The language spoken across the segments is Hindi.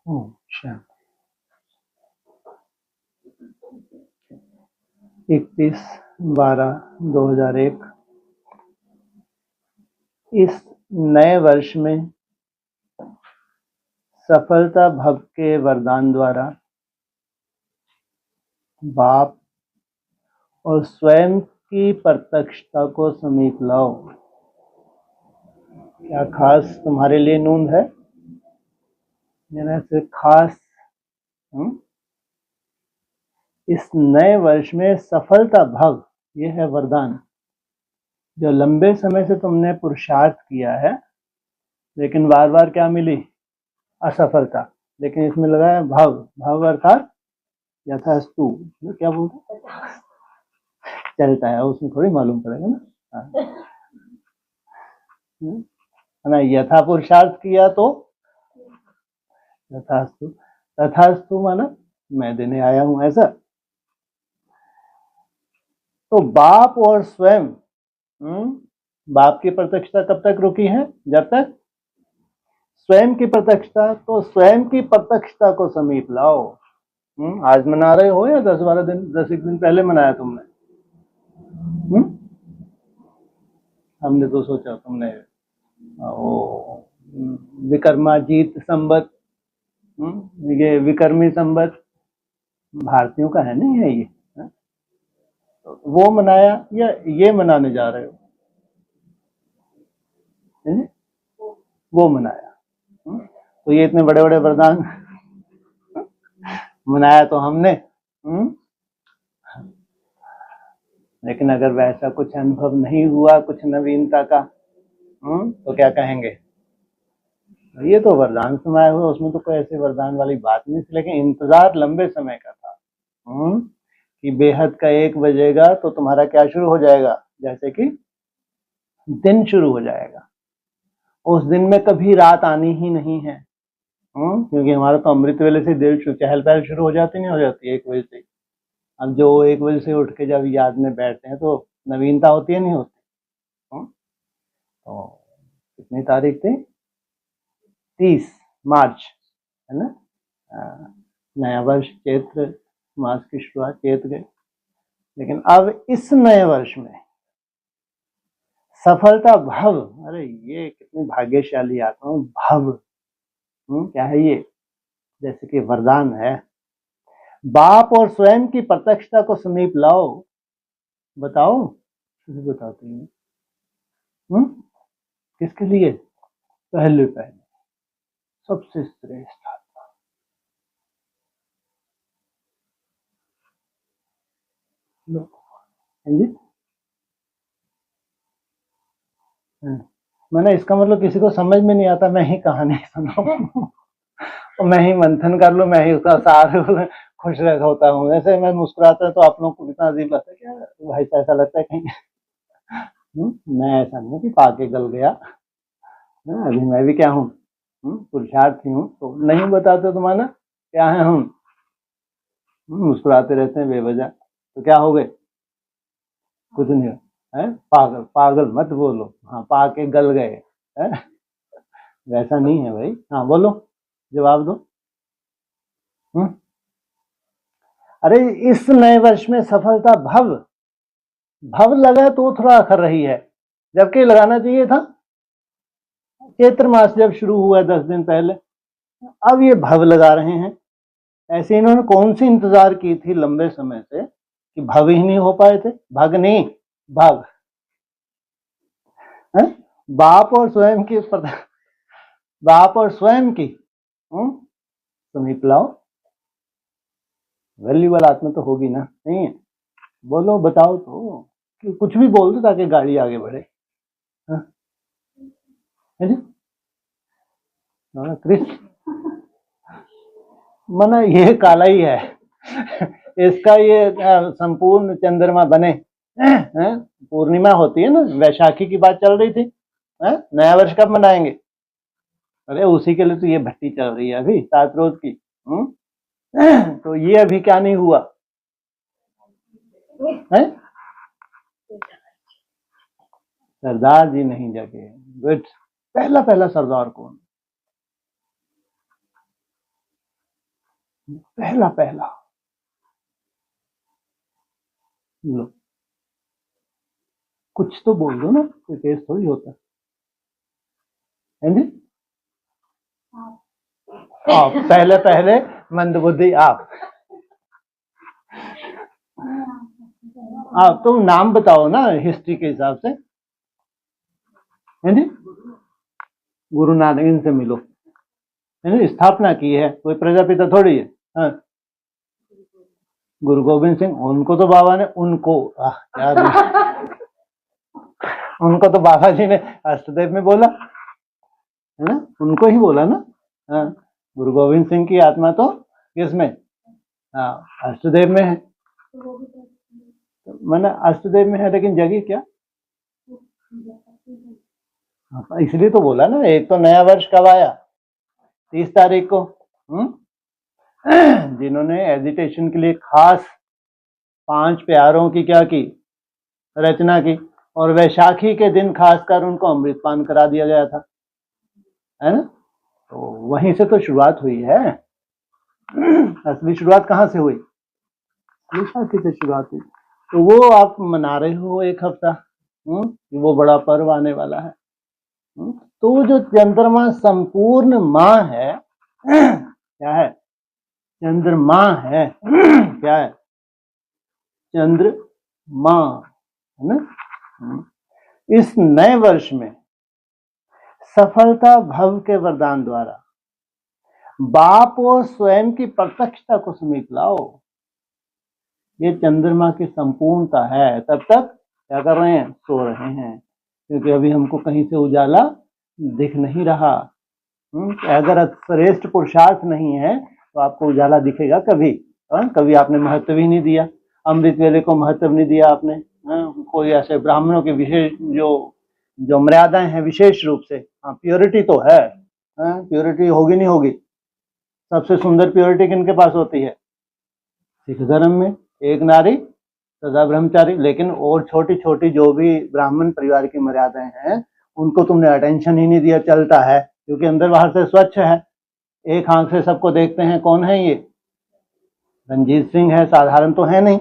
शांति। 31/12/2001 इस नए वर्ष में सफलता भव के वरदान द्वारा बाप और स्वयं की प्रत्यक्षता को समीप लाओ। क्या खास तुम्हारे लिए नूंद है? से खास इस नए वर्ष में सफलता भव, ये है वरदान। जो लंबे समय से तुमने पुरुषार्थ किया है लेकिन बार बार क्या मिली? असफलता। लेकिन इसमें लगा है भव। भव अर्थात यथास्तु, क्या बोलते चलता है, उसमें थोड़ी मालूम पड़ेगा ना। यथा पुरुषार्थ किया तो यथास्तु। तथास्तु माना मैं देने आया हूं, ऐसा। तो बाप और स्वयं, बाप की प्रत्यक्षता कब तक रुकी है? जब तक स्वयं की प्रत्यक्षता। तो स्वयं की प्रत्यक्षता को समीप लाओ। आज मना रहे हो या 10-12 दिन, 10 दिन पहले मनाया तुमने? हमने तो सोचा तुमने ओ विक्रमाजीत संवत, ये विक्रमी संवत भारतीयों का है, नहीं है ये? तो वो मनाया या ये मनाने जा रहे हो? वो मनाया। तो ये इतने बड़े बड़े वरदान मनाया तो हमने, लेकिन अगर वैसा कुछ अनुभव नहीं हुआ, कुछ नवीनता का, तो क्या कहेंगे? ये तो वरदान सुनाए हुए, उसमें तो कोई ऐसे वरदान वाली बात नहीं थी। लेकिन इंतजार लंबे समय का था कि बेहद का 1 बजेगा तो तुम्हारा क्या शुरू हो जाएगा? जैसे कि दिन शुरू हो जाएगा। उस दिन में कभी रात आनी ही नहीं है, क्योंकि हमारा तो अमृत वेले से दिल चहल पहल शुरू हो जाती, नहीं हो जाती 1 बजे से? अब जो 1 बजे से उठ के जब याद में बैठते हैं तो नवीनता होती है, नहीं होती? तो कितनी तारीख थी? 30 मार्च, है ना? नया वर्ष चैत्र मास की शुरुआत, चैत गए। लेकिन अब इस नए वर्ष में सफलता भव, अरे ये कितनी भाग्यशाली आत्मा हूं। भव क्या है ये? जैसे कि वरदान है, बाप और स्वयं की प्रत्यक्षता को समीप लाओ। बताओ, बताते हैं किसके लिए? पहले सबसे श्रेष्ठ आत्मा। जी, मैंने इसका मतलब किसी को समझ में नहीं आता, मैं ही कहानी सुनाऊं और मैं ही मंथन कर लूं, मैं ही उसका सार खुश रह होता हूँ। वैसे मैं मुस्कुराता तो आप लोगों को कितना अजीब लगता है, क्या भाई ऐसा लगता है कहीं मैं ऐसा नहीं कि पाके गल गया। अभी मैं भी क्या हूँ, पुरुषार्थी हूँ। तो नहीं बताते तो माना क्या है हम? मुस्कुराते रहते हैं बेवजह, तो क्या हो गए? कुछ नहीं है। पागल पागल मत बोलो, हाँ पाके गल गए है? वैसा नहीं है भाई। हाँ बोलो, जवाब दो। अरे इस नए वर्ष में सफलता भव, भव लगा तो थोड़ा अखर रही है, जबकि लगाना चाहिए था चैत्र मास जब शुरू हुआ 10 दिन पहले। अब ये भव लगा रहे हैं। ऐसे इन्होंने कौन सी इंतजार की थी लंबे समय से कि भव ही नहीं हो पाए थे? भग नहीं, भव है? बाप और स्वयं की बाप और स्वयं की समीप लाओ। वैल्यूबल आत्मा तो होगी ना, नहीं है? बोलो, बताओ तो, कि कुछ भी बोल दो ताकि गाड़ी आगे बढ़े। कृष्ण मना ये काला ही है इसका ये संपूर्ण चंद्रमा बने। पूर्णिमा होती है ना, वैशाखी की बात चल रही थी। नया वर्ष कब मनाएंगे? अरे उसी के लिए तो ये भट्टी चल रही है अभी 7 रोज की। तो ये अभी क्या नहीं हुआ है? सरदार जी नहीं जगे। गुड। पहला सरदार कौन? पहला पहला लो, कुछ तो बोल दो ना, कोई केस थोड़ी होता है जी। आप पहले पहले मंदबुद्धि आप तुम नाम बताओ ना हिस्ट्री के हिसाब से, है जी। गुरु नानक, इनसे मिलो, है जी। स्थापना की है, कोई प्रजापिता थोड़ी है। हाँ, गुरु गोविंद सिंह, उनको तो बाबा ने, उनको क्या उनको तो बाबा जी ने अष्टदेव में बोला है ना, उनको ही बोला ना। हाँ, गुरु गोविंद सिंह की आत्मा तो किसमें, हाँ, अष्टदेव में है। मैंने अष्टदेव में है, लेकिन जगी क्या, इसलिए तो बोला ना। एक तो नया वर्ष कब आया, 30 तारीख को। जिन्होंने एजिटेशन के लिए खास 5 प्यारों की क्या की, रचना की, और वैशाखी के दिन खासकर उनको अमृतपान करा दिया गया था, है ना। तो वहीं से तो शुरुआत हुई है। असली शुरुआत कहाँ से हुई, वैशाखी से शुरुआत हुई। तो वो आप मना रहे हो एक हफ्ता, वो बड़ा पर्व आने वाला है। तो जो चंद्रमा संपूर्ण माँ है, क्या है, चंद्रमा है, क्या है, चंद्रमा, है ना। इस नए वर्ष में सफलता भव के वरदान द्वारा बाप और स्वयं की प्रत्यक्षता को समीप लाओ। ये चंद्रमा की संपूर्णता है। तब तक क्या कर रहे हैं, सो रहे हैं, क्योंकि अभी हमको कहीं से उजाला दिख नहीं रहा। अगर श्रेष्ठ पुरुषार्थ नहीं है तो आपको उजाला दिखेगा कभी। कभी आपने महत्व ही नहीं दिया, अमृत वेले को महत्व नहीं दिया आपने। कोई ऐसे ब्राह्मणों के विशेष जो मर्यादाएं हैं विशेष रूप से, प्योरिटी तो है, प्योरिटी होगी नहीं होगी। सबसे सुंदर प्योरिटी किनके पास होती है, सिख धर्म में, एक नारी सदा ब्रह्मचारी। लेकिन और छोटी छोटी जो भी ब्राह्मण परिवार की मर्यादाएं हैं उनको तुमने अटेंशन ही नहीं दिया। चलता है क्योंकि अंदर बाहर से स्वच्छ है, एक आंख से सबको देखते हैं। कौन है ये, रंजीत सिंह है, साधारण तो है नहीं,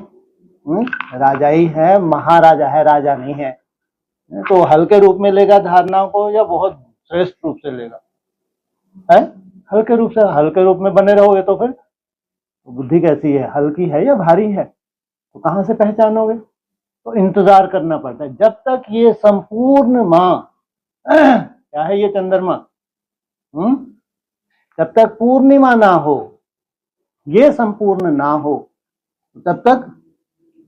राजा ही है, महाराजा है, राजा नहीं है। तो हल्के रूप में लेगा धारणाओं को या बहुत श्रेष्ठ रूप से लेगा, है हल्के रूप से। हल्के रूप में बने रहोगे तो फिर बुद्धि कैसी है, हल्की है या भारी है, तो कहां से पहचानोगे। तो इंतजार करना पड़ता है जब तक ये संपूर्ण माँ क्या है, ये चंद्रमा, जब तक पूर्णिमा ना हो, ये संपूर्ण ना हो, तब तक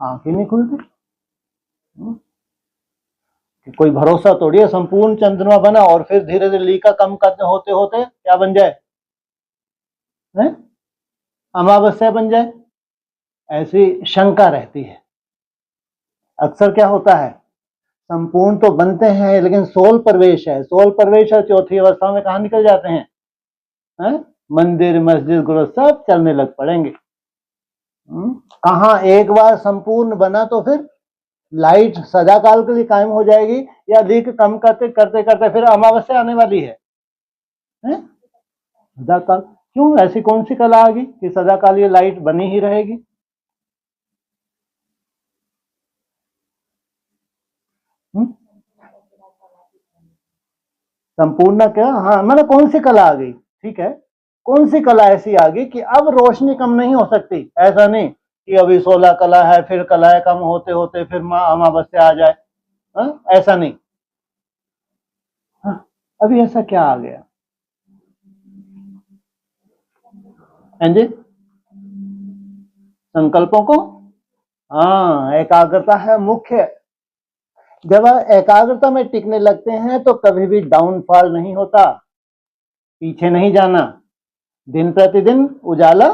आंखें नहीं खुलती। कोई भरोसा तोड़िए, संपूर्ण चंद्रमा बना और फिर धीरे धीरे लीका कम करते होते होते क्या बन जाए, अमावस्या बन जाए, ऐसी शंका रहती है। अक्सर क्या होता है, संपूर्ण तो बनते हैं लेकिन सोल प्रवेश है, सोल प्रवेश है, चौथी अवस्था में कहाँ निकल जाते हैं, मंदिर मस्जिद गुरु सब चलने लग पड़ेंगे। कहाँ एक बार संपूर्ण बना तो फिर लाइट सदा काल के लिए कायम हो जाएगी, या लीक कम करते करते करते फिर अमावस्या आने वाली है, सदा काल। क्यों, ऐसी कौन सी कला आ गई कि सदा काल ये लाइट बनी ही रहेगी। संपूर्ण क्या, हाँ मैंने कौन सी कला आ गई, ठीक है, कौन सी कला ऐसी आ गई कि अब रोशनी कम नहीं हो सकती। ऐसा नहीं कि अभी 16 कला है, फिर कलाएं कम होते होते फिर अमावस्या आ जाए, ऐसा नहीं। अभी ऐसा क्या आ गया, हैं जी, संकल्पों को, हाँ एकाग्रता है मुख्य। जब एकाग्रता में टिकने लगते हैं तो कभी भी डाउनफॉल नहीं होता, पीछे नहीं जाना, दिन प्रतिदिन उजाला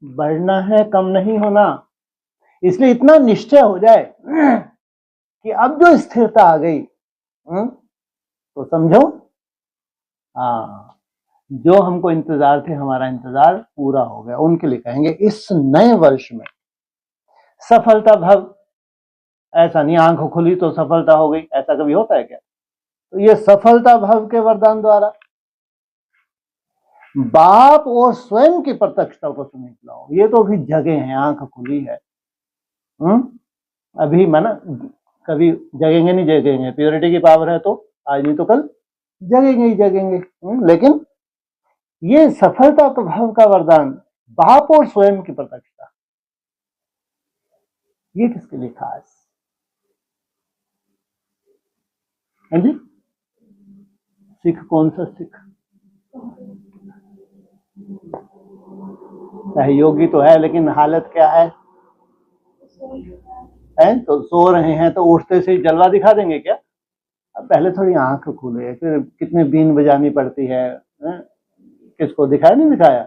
बढ़ना है, कम नहीं होना। इसलिए इतना निश्चय हो जाए कि अब जो स्थिरता आ गई, तो समझो जो हमको इंतजार थे, हमारा इंतजार पूरा हो गया। उनके लिए कहेंगे इस नए वर्ष में सफलता भव। ऐसा नहीं आंख खुली तो सफलता हो गई, ऐसा कभी होता है क्या। तो ये सफलता भव के वरदान द्वारा बाप और स्वयं की प्रत्यक्षता को सुनित लाओ। ये तो अभी जगे हैं, आंख खुली है। अभी माना कभी जगेंगे नहीं जगेंगे, प्योरिटी की पावर है तो आज नहीं तो कल जगेंगे ही जगेंगे। लेकिन ये सफलता प्रभाव का वरदान, बाप और स्वयं की प्रत्यक्षता, ये किसके लिए खास है जी? सिख कौन सा सिख? सहयोगी तो है, लेकिन हालत क्या है? तो सो रहे हैं तो उठते से ही जलवा दिखा देंगे क्या? अब पहले थोड़ी आंख खुले, फिर कितने बीन बजानी पड़ती है। किसको दिखाया नहीं दिखाया?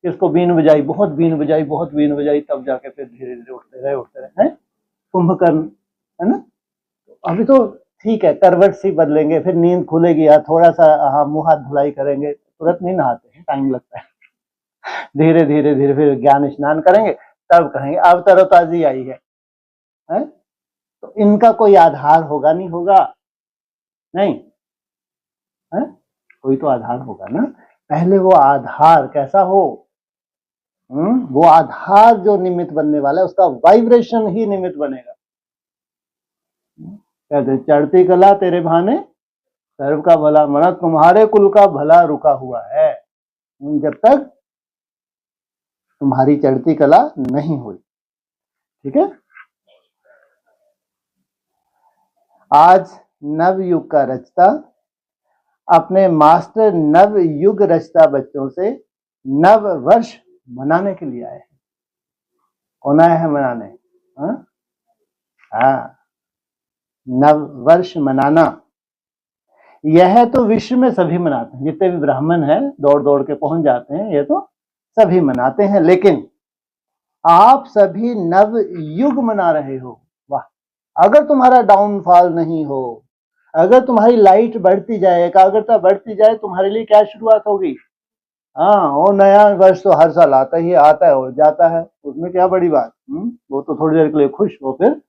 किसको बीन बजाई, बहुत बीन बजाई, बहुत बीन बजाई, तब जाके फिर धीरे धीरे उठते रहे हैं। कुंभकर्ण है ना? अभी तो ठीक है, करवट सी बदलेंगे, फिर नींद खुलेगी, या थोड़ा सा मुंह हाथ धुलाई करेंगे, तुरंत नहीं नहाते हैं, टाइम लगता है। धीरे धीरे धीरे फिर ज्ञान स्नान करेंगे, तब कहेंगे अब तरोताजी आई है। तो इनका कोई आधार होगा नहीं? होगा नहीं है? कोई तो आधार होगा ना। पहले वो आधार कैसा हो? वो आधार जो निमित्त बनने वाला है, उसका वाइब्रेशन ही निमित्त बनेगा। कहते चढ़ती कला तेरे भाने सर्व का भला, मना तुम्हारे कुल का भला रुका हुआ है जब तक तुम्हारी चढ़ती कला नहीं हुई। ठीक है, आज नव युग का रचता अपने मास्टर नव युग रचता बच्चों से नव वर्ष मनाने के लिए आए हैं। कौन आया है मनाने? हाँ, नव वर्ष मनाना, यह तो विश्व में सभी मनाते हैं, जितने भी ब्राह्मण हैं दौड़ दौड़ के पहुंच जाते हैं, ये तो सभी मनाते हैं। लेकिन आप सभी नव युग मना रहे हो। वाह! अगर तुम्हारा डाउनफॉल नहीं हो, अगर तुम्हारी लाइट बढ़ती जाए, एकाग्रता बढ़ती जाए, तुम्हारे लिए क्या शुरुआत होगी? हाँ, वो नया वर्ष तो हर साल आता ही आता है और जाता है, उसमें क्या बड़ी बात। वो तो थोड़ी देर के लिए खुश हो, फिर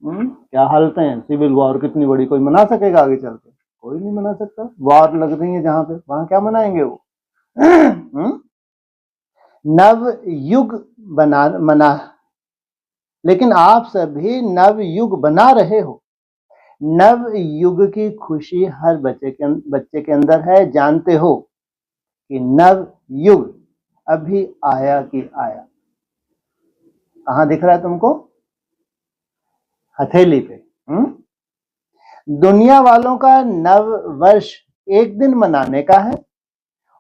क्या हालत है। सिविल वॉर कितनी बड़ी, कोई मना सकेगा आगे चल के? कोई नहीं मना सकता। वॉर लग रही है जहां पे, वहां क्या मनाएंगे वो? नव युग मना, लेकिन आप सभी नव युग बना रहे हो। नव युग की खुशी हर बच्चे के अंदर है। जानते हो कि नव युग अभी आया कि आया? कहां दिख रहा है तुमको? हथेली पे। दुनिया वालों का नव वर्ष एक दिन मनाने का है,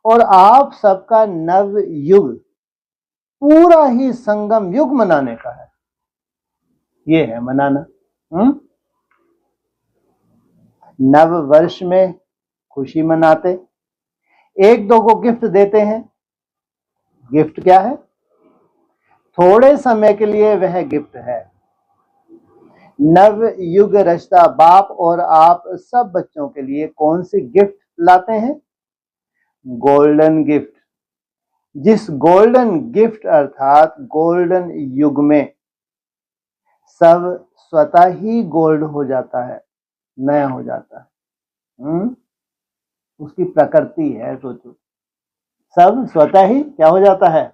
और आप सबका नव युग पूरा ही संगम युग मनाने का है। ये है मनाना। नव वर्ष में खुशी मनाते, एक दो को गिफ्ट देते हैं। गिफ्ट क्या है? थोड़े समय के लिए वह गिफ्ट है। नव युग रचता बाप और आप सब बच्चों के लिए कौन सी गिफ्ट लाते हैं? Golden gift. जिस गोल्डन गिफ्ट अर्थात गोल्डन युग में सब स्वतः ही गोल्ड हो जाता है, नया हो जाता है। उसकी प्रकृति है, सोचो, सब स्वतः ही क्या हो जाता है?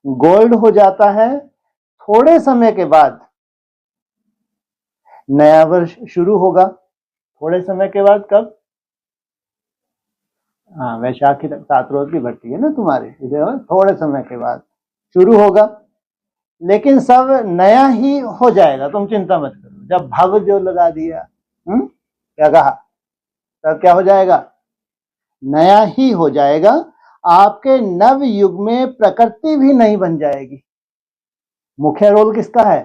गोल्ड हो जाता है। थोड़े समय के बाद नया वर्ष शुरू होगा। थोड़े समय के बाद कब? हाँ, वैशाखी तक 7 रोज की भट्टी है ना तुम्हारे, थोड़े समय के बाद शुरू होगा। लेकिन सब नया ही हो जाएगा, तुम चिंता मत करो। जब भव जो लगा दिया, क्या कहा, तब क्या हो जाएगा? नया ही हो जाएगा। आपके नव युग में प्रकृति भी नहीं बन जाएगी। मुख्य रोल किसका है?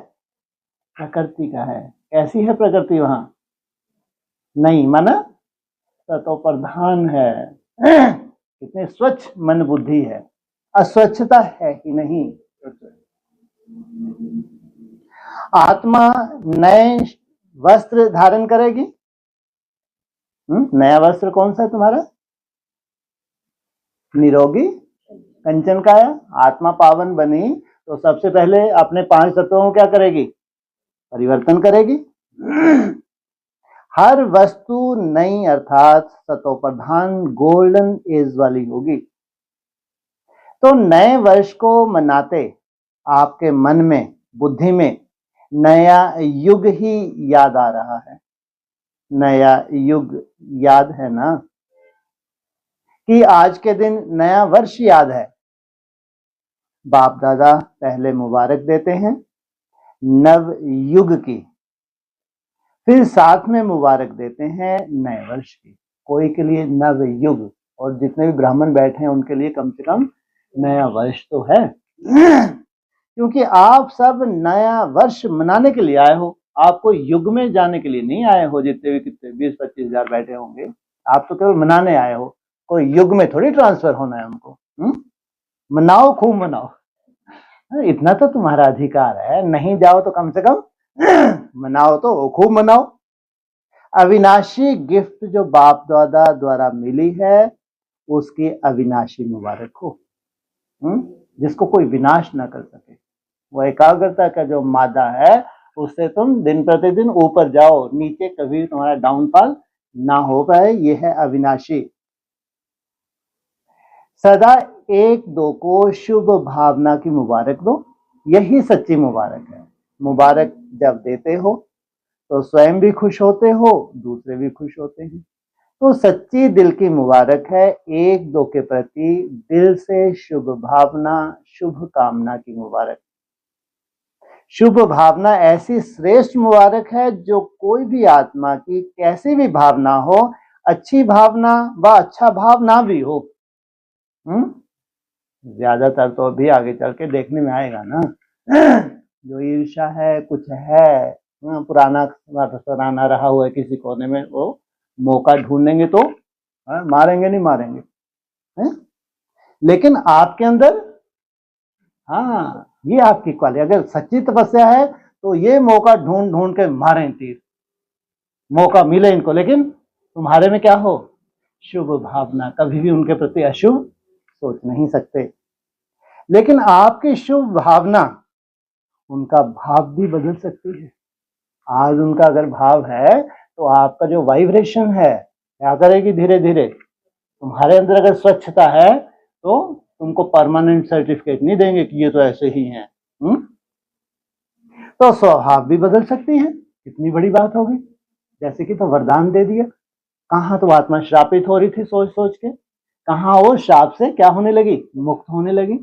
प्रकृति का है। कैसी है प्रकृति वहां? नहीं माना तो प्रधान है। कितने स्वच्छ मन बुद्धि है, अस्वच्छता है ही नहीं। आत्मा नए वस्त्र धारण करेगी। नया वस्त्र कौन सा है तुम्हारा? निरोगी कंचन काया। आत्मा पावन बनी तो सबसे पहले अपने 5 तत्वों को क्या करेगी? परिवर्तन करेगी। हर वस्तु नई अर्थात सतोप्रधान गोल्डन एज वाली होगी। तो नए वर्ष को मनाते आपके मन में, बुद्धि में नया युग ही याद आ रहा है। नया युग याद है ना, कि आज के दिन नया वर्ष याद है। बाप दादा पहले मुबारक देते हैं नव युग की, फिर साथ में मुबारक देते हैं नए वर्ष की। कोई के लिए नव युग, और जितने भी ब्राह्मण बैठे हैं उनके लिए कम से कम नया वर्ष तो है। क्योंकि आप सब नया वर्ष मनाने के लिए आए हो, आपको युग में जाने के लिए नहीं आए हो। जितने भी कितने 20-25 हजार बैठे होंगे, आप तो केवल मनाने आए हो, कोई युग में थोड़ी ट्रांसफर होना है हमको। मनाओ, खूब मनाओ, इतना तो तुम्हारा अधिकार है। नहीं जाओ तो कम से कम मनाओ, तो खूब मनाओ। अविनाशी गिफ्ट जो बाप दादा द्वारा मिली है, उसकी अविनाशी मुबारक हो, जिसको कोई विनाश ना कर सके। वो एकाग्रता का जो मादा है, उससे तुम दिन प्रतिदिन ऊपर जाओ, नीचे कभी तुम्हारा डाउनफॉल ना हो पाए। ये है अविनाशी। सदा एक दो को शुभ भावना की मुबारक दो, यही सच्ची मुबारक है। मुबारक जब देते हो तो स्वयं भी खुश होते हो, दूसरे भी खुश होते हैं। तो सच्ची दिल की मुबारक है, एक दो के प्रति दिल से शुभ भावना, शुभ कामना की मुबारक। शुभ भावना ऐसी श्रेष्ठ मुबारक है जो कोई भी आत्मा की कैसी भी भावना हो, अच्छी भावना व अच्छा भाव ना भी हो, ज्यादातर तो अभी आगे चल के देखने में आएगा ना, जो ईर्ष्या है, कुछ है पुराना सराहना रहा हुआ है किसी कोने में, वो मौका ढूंढेंगे तो मारेंगे, नहीं मारेंगे है? लेकिन आपके अंदर, हाँ, ये आपकी क्वालिटी, अगर सच्ची तपस्या है तो ये मौका ढूंढ ढूंढ के मारें तीर, मौका मिले इनको। लेकिन तुम्हारे में क्या हो, शुभ भावना, कभी भी उनके प्रति अशुभ सोच नहीं सकते। लेकिन आपकी शुभ भावना उनका भाव भी बदल सकती है। आज उनका अगर भाव है तो आपका जो वाइब्रेशन है क्या करेगी, धीरे धीरे तुम्हारे अंदर अगर स्वच्छता है तो तुमको परमानेंट सर्टिफिकेट नहीं देंगे कि ये तो ऐसे ही हैं। तो स्वभाव भी बदल सकती है, कितनी बड़ी बात होगी। जैसे कि तो वरदान दे दिया, कहाँ तो आत्मा श्रापित हो रही थी सोच सोच के, कहाँ वो श्राप से क्या होने लगी, मुक्त होने लगी।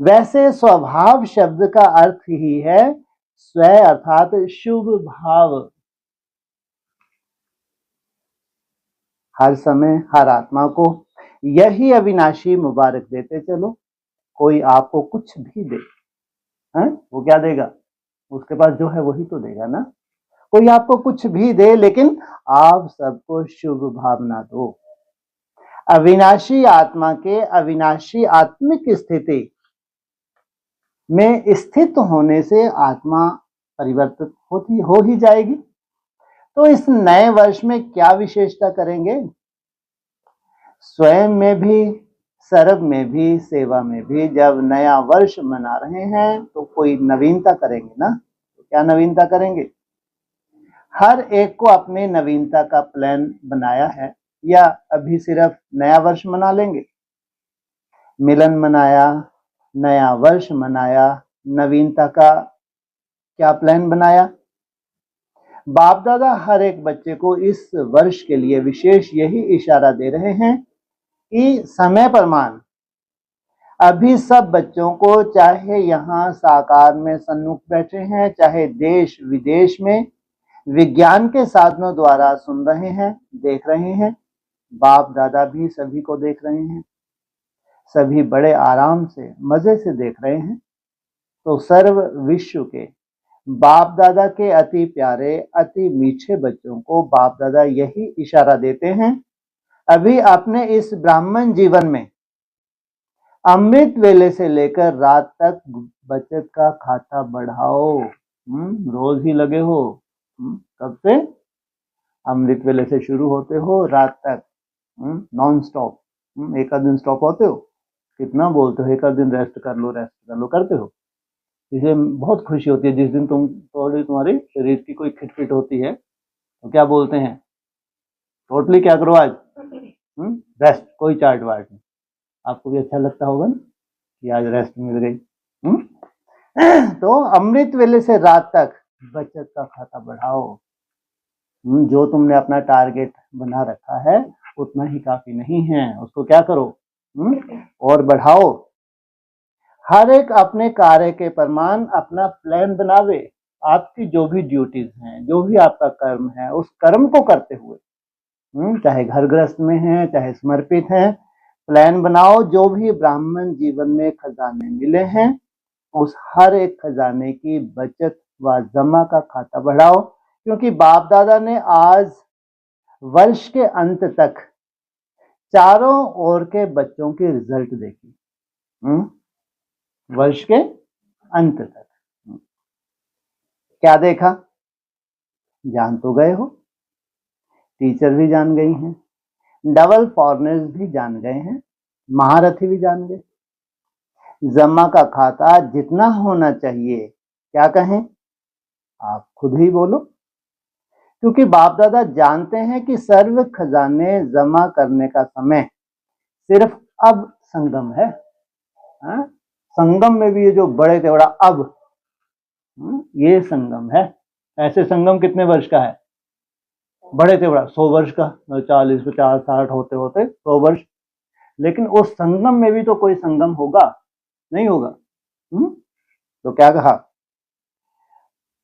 वैसे स्वभाव शब्द का अर्थ ही है स्व, अर्थात शुभ भाव। हर समय हर आत्मा को यही अविनाशी मुबारक देते चलो। कोई आपको कुछ भी दे, वो क्या देगा, उसके पास जो है वही तो देगा ना। कोई आपको कुछ भी दे, लेकिन आप सबको शुभ भावना दो। अविनाशी आत्मा के अविनाशी आत्मिक स्थिति में स्थित होने से आत्मा परिवर्तित हो ही जाएगी। तो इस नए वर्ष में क्या विशेषता करेंगे, स्वयं में भी, सर्व में भी, सेवा में भी। जब नया वर्ष मना रहे हैं तो कोई नवीनता करेंगे ना, तो क्या नवीनता करेंगे। हर एक को अपने नवीनता का प्लान बनाया है, या अभी सिर्फ नया वर्ष मना लेंगे। मिलन मनाया, नया वर्ष मनाया, नवीनता का क्या प्लान बनाया। बाप दादा हर एक बच्चे को इस वर्ष के लिए विशेष यही इशारा दे रहे हैं कि समय प्रमाण अभी सब बच्चों को, चाहे यहाँ साकार में सन्मुख बैठे हैं, चाहे देश विदेश में विज्ञान के साधनों द्वारा सुन रहे हैं, देख रहे हैं। बाप दादा भी सभी को देख रहे हैं, सभी बड़े आराम से मजे से देख रहे हैं। तो सर्व विश्व के बाप दादा के अति प्यारे, अति मीठे बच्चों को बाप दादा यही इशारा देते हैं, अभी अपने इस ब्राह्मण जीवन में अमृत वेले से लेकर रात तक बचत का खाता बढ़ाओ। रोज ही लगे हो, कब से, अमृत वेले से शुरू होते हो रात तक, नॉन स्टॉप। एक आध दिन स्टॉप होते हो, कितना बोलते हो, एक आध दिन रेस्ट कर लो, रेस्ट कर लो, करते हो। इसे बहुत खुशी होती है जिस दिन तुम्हारी शरीर की कोई खिटपिट होती है, तो क्या बोलते हैं, टोटली क्या करो आज, रेस्ट, कोई चार्ट वार्ट नहीं। आपको भी अच्छा लगता होगा ना कि आज रेस्ट मिल गई। तो अमृत वेले से रात तक बचत का खाता बढ़ाओ। जो तुमने अपना टारगेट बना रखा है उतना ही काफी नहीं है, उसको क्या करो, और बढ़ाओ। हर एक अपने कार्य के प्रमाण अपना प्लान बनावे। आपकी जो भी ड्यूटीज हैं, जो भी आपका कर्म है, उस कर्म को करते हुए, चाहे घर गृहस्थ में है, चाहे समर्पित है, प्लान बनाओ। जो भी ब्राह्मण जीवन में खजाने मिले हैं, उस हर एक खजाने की बचत व जमा का खाता बढ़ाओ। क्योंकि बाप दादा ने आज वर्ष के अंत तक चारों ओर के बच्चों की रिजल्ट देखी। वर्ष के अंत तक क्या देखा, जान तो गए हो, टीचर भी जान गई हैं, डबल फॉरनर्स भी जान गए हैं, महारथी भी जान गए। जमा का खाता जितना होना चाहिए, क्या कहें, आप खुद ही बोलो। क्योंकि बाप दादा जानते हैं कि सर्व खजाने जमा करने का समय सिर्फ अब संगम है। संगम में भी ये जो बड़े थे बड़ा अब, ये संगम है। ऐसे संगम कितने वर्ष का है, बड़े थे बड़ा 100 वर्ष का, 40 50 60 होते होते 100 वर्ष। लेकिन उस संगम में भी तो कोई संगम होगा, नहीं होगा। तो क्या कहा,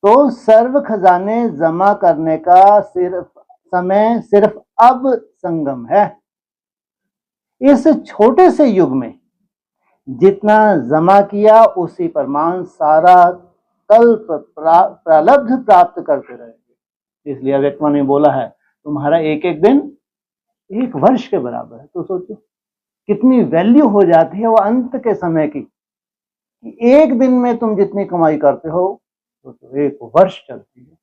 तो सर्व खजाने जमा करने का समय सिर्फ अब संगम है। इस छोटे से युग में जितना जमा किया उसी प्रमाण सारा कल प्रारब्ध प्राप्त करते रहेंगे। इसलिए अव्यक्तमा ने बोला है तुम्हारा एक एक दिन एक वर्ष के बराबर है। तो सोचो कितनी वैल्यू हो जाती है वो अंत के समय की, कि एक दिन में तुम जितनी कमाई करते हो तो एक वर्ष चलती है।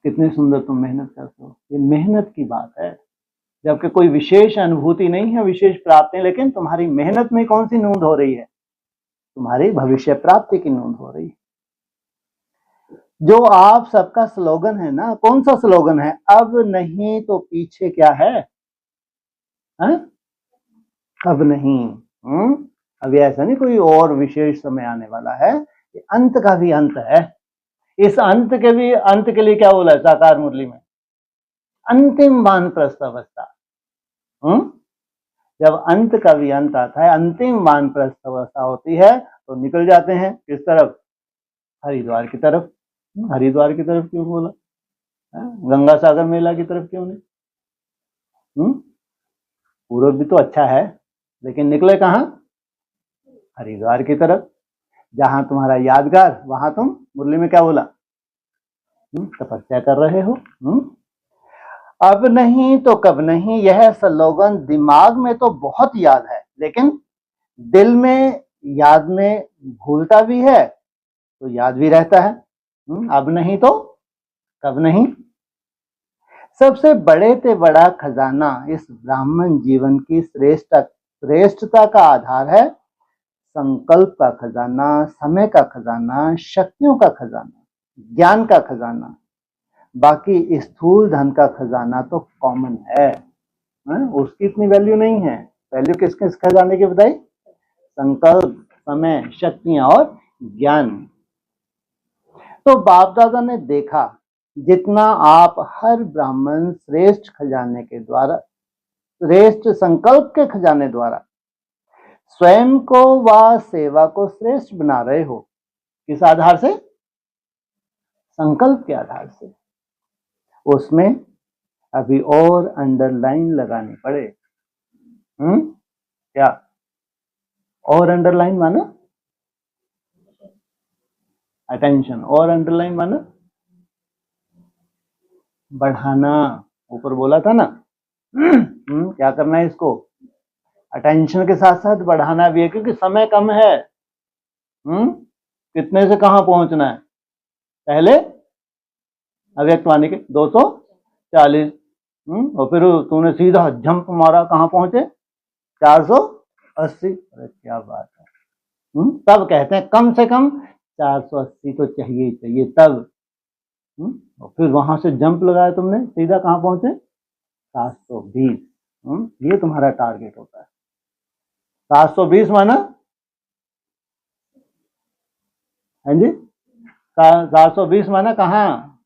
कितनी सुंदर तुम मेहनत करते हो, ये मेहनत की बात है। जबकि कोई विशेष अनुभूति नहीं है, विशेष प्राप्ति, लेकिन तुम्हारी मेहनत में कौन सी नोंद हो रही है, तुम्हारी भविष्य प्राप्ति की नोंद हो रही है। जो आप सबका स्लोगन है ना, कौन सा स्लोगन है, अब नहीं तो पीछे क्या है, अब नहीं। अभी ऐसा नहीं कोई और विशेष समय आने वाला है, ये अंत का भी अंत है। इस अंत के लिए क्या बोला है साकार मुरली में, अंतिम वानप्रस्थ अवस्था। जब अंत का भी अंत आता है, अंतिम वानप्रस्थ अवस्था होती है, तो निकल जाते हैं किस तरफ, हरिद्वार की तरफ। हरिद्वार की तरफ क्यों बोला, गंगा सागर मेला की तरफ क्यों नहीं। पूर्व भी तो अच्छा है, लेकिन निकले कहां, हरिद्वार की तरफ, जहां तुम्हारा यादगार, वहां तुम मुरली में क्या बोला, तपस्या कर रहे हो। अब नहीं तो कब नहीं, यह स्लोगन दिमाग में तो बहुत याद है, लेकिन दिल में याद में भूलता भी है तो याद भी रहता है। अब नहीं तो कब नहीं। सबसे बड़े से बड़ा खजाना इस ब्राह्मण जीवन की श्रेष्ठता का आधार है संकल्प का खजाना, समय का खजाना, शक्तियों का खजाना, ज्ञान का खजाना। बाकी स्थूल धन का खजाना तो कॉमन है, उसकी इतनी वैल्यू नहीं है। वैल्यू किस किस खजाने की बताई, संकल्प, समय, शक्तियां और ज्ञान। तो बाप दादा ने देखा जितना आप हर ब्राह्मण श्रेष्ठ खजाने के द्वारा, श्रेष्ठ संकल्प के खजाने द्वारा स्वयं को व सेवा को श्रेष्ठ बना रहे हो। किस आधार से, संकल्प के आधार से। उसमें अभी और अंडरलाइन लगानी पड़े। क्या और अंडरलाइन माना, अटेंशन, और अंडरलाइन माना बढ़ाना। ऊपर बोला था ना, क्या करना है इसको, अटेंशन के साथ साथ बढ़ाना भी है, क्योंकि समय कम है। कितने से कहां पहुंचना है, पहले अव्यक्तवाणी के 240, और फिर तूने सीधा जंप मारा, कहां पहुंचे 480। अरे क्या बात है। तब कहते हैं कम से कम 480 तो चाहिए ही चाहिए तब। और फिर वहां से जंप लगाया तुमने, सीधा कहाँ पहुंचे? 720। ये तुम्हारा टारगेट होता है। 720 माना, हाँ जी, 720 माना कहाँ?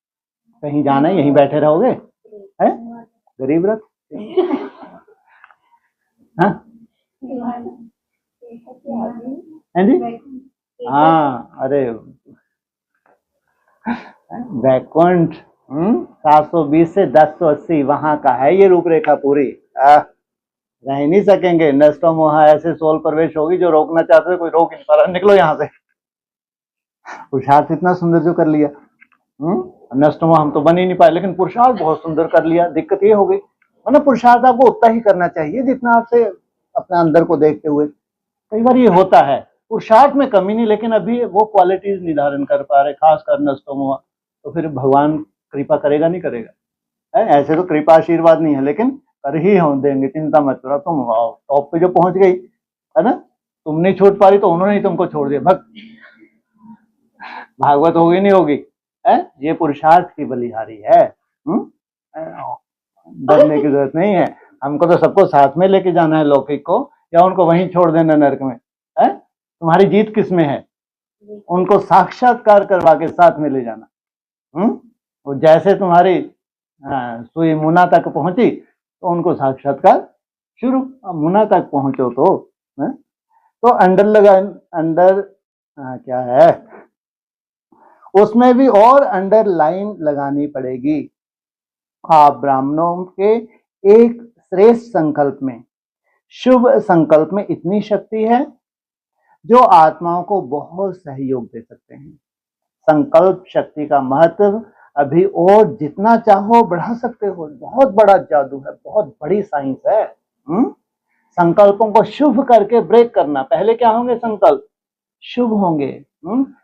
कहीं जाना है, यहीं बैठे रहोगे? है गरीब रथ। हाँ जी, हाँ, अरे बैकुंठ। 720 से 1080 वहां का है ये रूपरेखा पूरी। रह ही नहीं सकेंगे। नष्टो मोह ऐसे सोल प्रवेश होगी जो रोकना चाहते थे, कोई रोक नहीं पा रहा। निकलो यहाँ से। पुरुषार्थ इतना सुंदर जो कर लिया। नष्टो मोह हम तो बन ही नहीं पाए, लेकिन पुरुषार्थ बहुत सुंदर कर लिया। दिक्कत ये हो गई, मतलब पुरुषार्थ आपको उतना ही करना चाहिए जितना आपसे अपने अंदर को देखते हुए। कई बार ये होता है पुरुषार्थ में कमी नहीं, लेकिन अभी वो क्वालिटीज निर्धारण कर पा रहे, खासकर नष्टो मोह। तो फिर भगवान कृपा करेगा नहीं करेगा? ऐसे तो कृपा आशीर्वाद नहीं है, लेकिन कर ही हो देंगे, चिंता मत करो। तुम टॉप पे जो पहुंच गई है ना, तुम नहीं छोड़ पा रही तो उन्होंने ही तुमको छोड़ दिया। भागवत होगी नहीं होगी? ये पुरुषार्थ की बलिहारी है। डरने की जरूरत नहीं है। हमको तो सबको साथ में लेके जाना है लौकिक को, या उनको वहीं छोड़ देना नरक में? तुम्हारी जीत किस में है? उनको साक्षात्कार करवा के साथ में ले जाना। वो जैसे तुम्हारी सुई मुना तक पहुंची तो उनको साक्षात्कार शुरू। मुना तक पहुंचो तो अंडर लगा, अंडर क्या है उसमें भी और अंडरलाइन लगानी पड़ेगी। आप ब्राह्मणों के एक श्रेष्ठ संकल्प में, शुभ संकल्प में इतनी शक्ति है जो आत्माओं को बहुत सहयोग दे सकते हैं। संकल्प शक्ति का महत्व अभी और जितना चाहो बढ़ा सकते हो। बहुत बड़ा जादू है, बहुत बड़ी साइंस है। संकल्पों को शुभ करके ब्रेक करना। पहले क्या होंगे संकल्प? शुभ होंगे।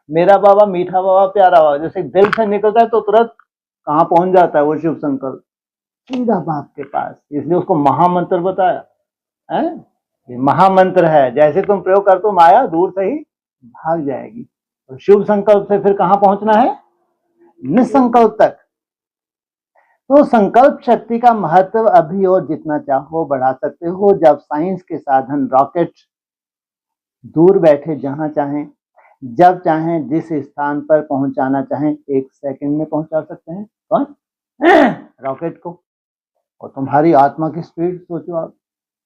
मेरा बाबा, मीठा बाबा, प्यारा बाबा, जैसे दिल से निकलता है तो तुरंत कहाँ पहुंच जाता है वो शुभ संकल्प? सीधा बाप के पास। इसलिए उसको महामंत्र बताया है। ये महामंत्र है, जैसे तुम प्रयोग करते हो माया दूर से ही भाग जाएगी। और शुभ संकल्प से फिर कहां पहुंचना है? निसंकल्प तक। तो संकल्प शक्ति का महत्व अभी और जितना चाहो बढ़ा सकते हो। जब साइंस के साधन रॉकेट दूर बैठे जहां चाहें, जब चाहें, जिस स्थान पर पहुंचाना चाहें, 1 सेकंड में पहुंचा सकते हैं। कौन? रॉकेट को। और तुम्हारी आत्मा की स्पीड सोचो आप,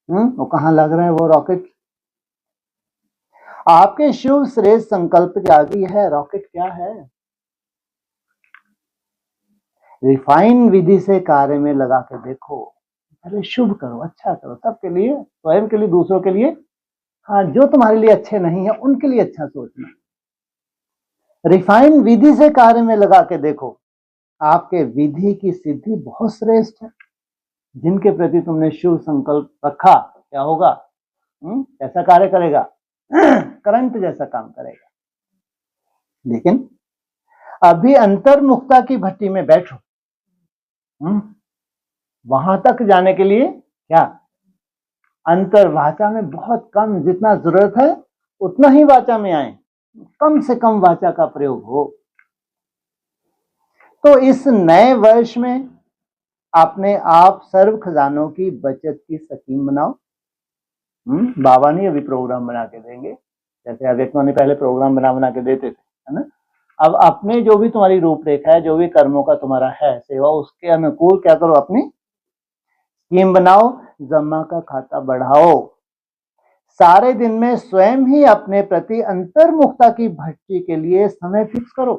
वो कहां लग रहा है वो रॉकेट? आपके शुभ श्रेष्ठ संकल्प जागी है। रॉकेट क्या है? रिफाइन विधि से कार्य में लगा के देखो। अरे शुभ करो, अच्छा करो, सबके लिए, स्वयं के लिए, दूसरों के लिए। हाँ, जो तुम्हारे लिए अच्छे नहीं है उनके लिए अच्छा सोचना। रिफाइन विधि से कार्य में लगा के देखो। आपके विधि की सिद्धि बहुत श्रेष्ठ है। जिनके प्रति तुमने शुभ संकल्प रखा, क्या होगा? कैसा कार्य करेगा? करंट जैसा काम करेगा। लेकिन अभी अंतर्मुखता की भट्टी में बैठो। वहां तक जाने के लिए क्या? अंतर वाचा में बहुत कम, जितना जरूरत है उतना ही वाचा में आए। कम से कम वाचा का प्रयोग हो। तो इस नए वर्ष में अपने आप सर्व खजानों की बचत की स्कीम बनाओ। बाबा नहीं अभी प्रोग्राम बना के देंगे, जैसे अव्यक्तों ने पहले प्रोग्राम बना के देते थे, है ना? अब अपने जो भी तुम्हारी रूपरेखा है, जो भी कर्मों का तुम्हारा है सेवा, उसके अनुकूल क्या करो? अपनी स्कीम बनाओ, जमा का खाता बढ़ाओ। सारे दिन में स्वयं ही अपने प्रति अंतर्मुखता की भक्ति के लिए समय फिक्स करो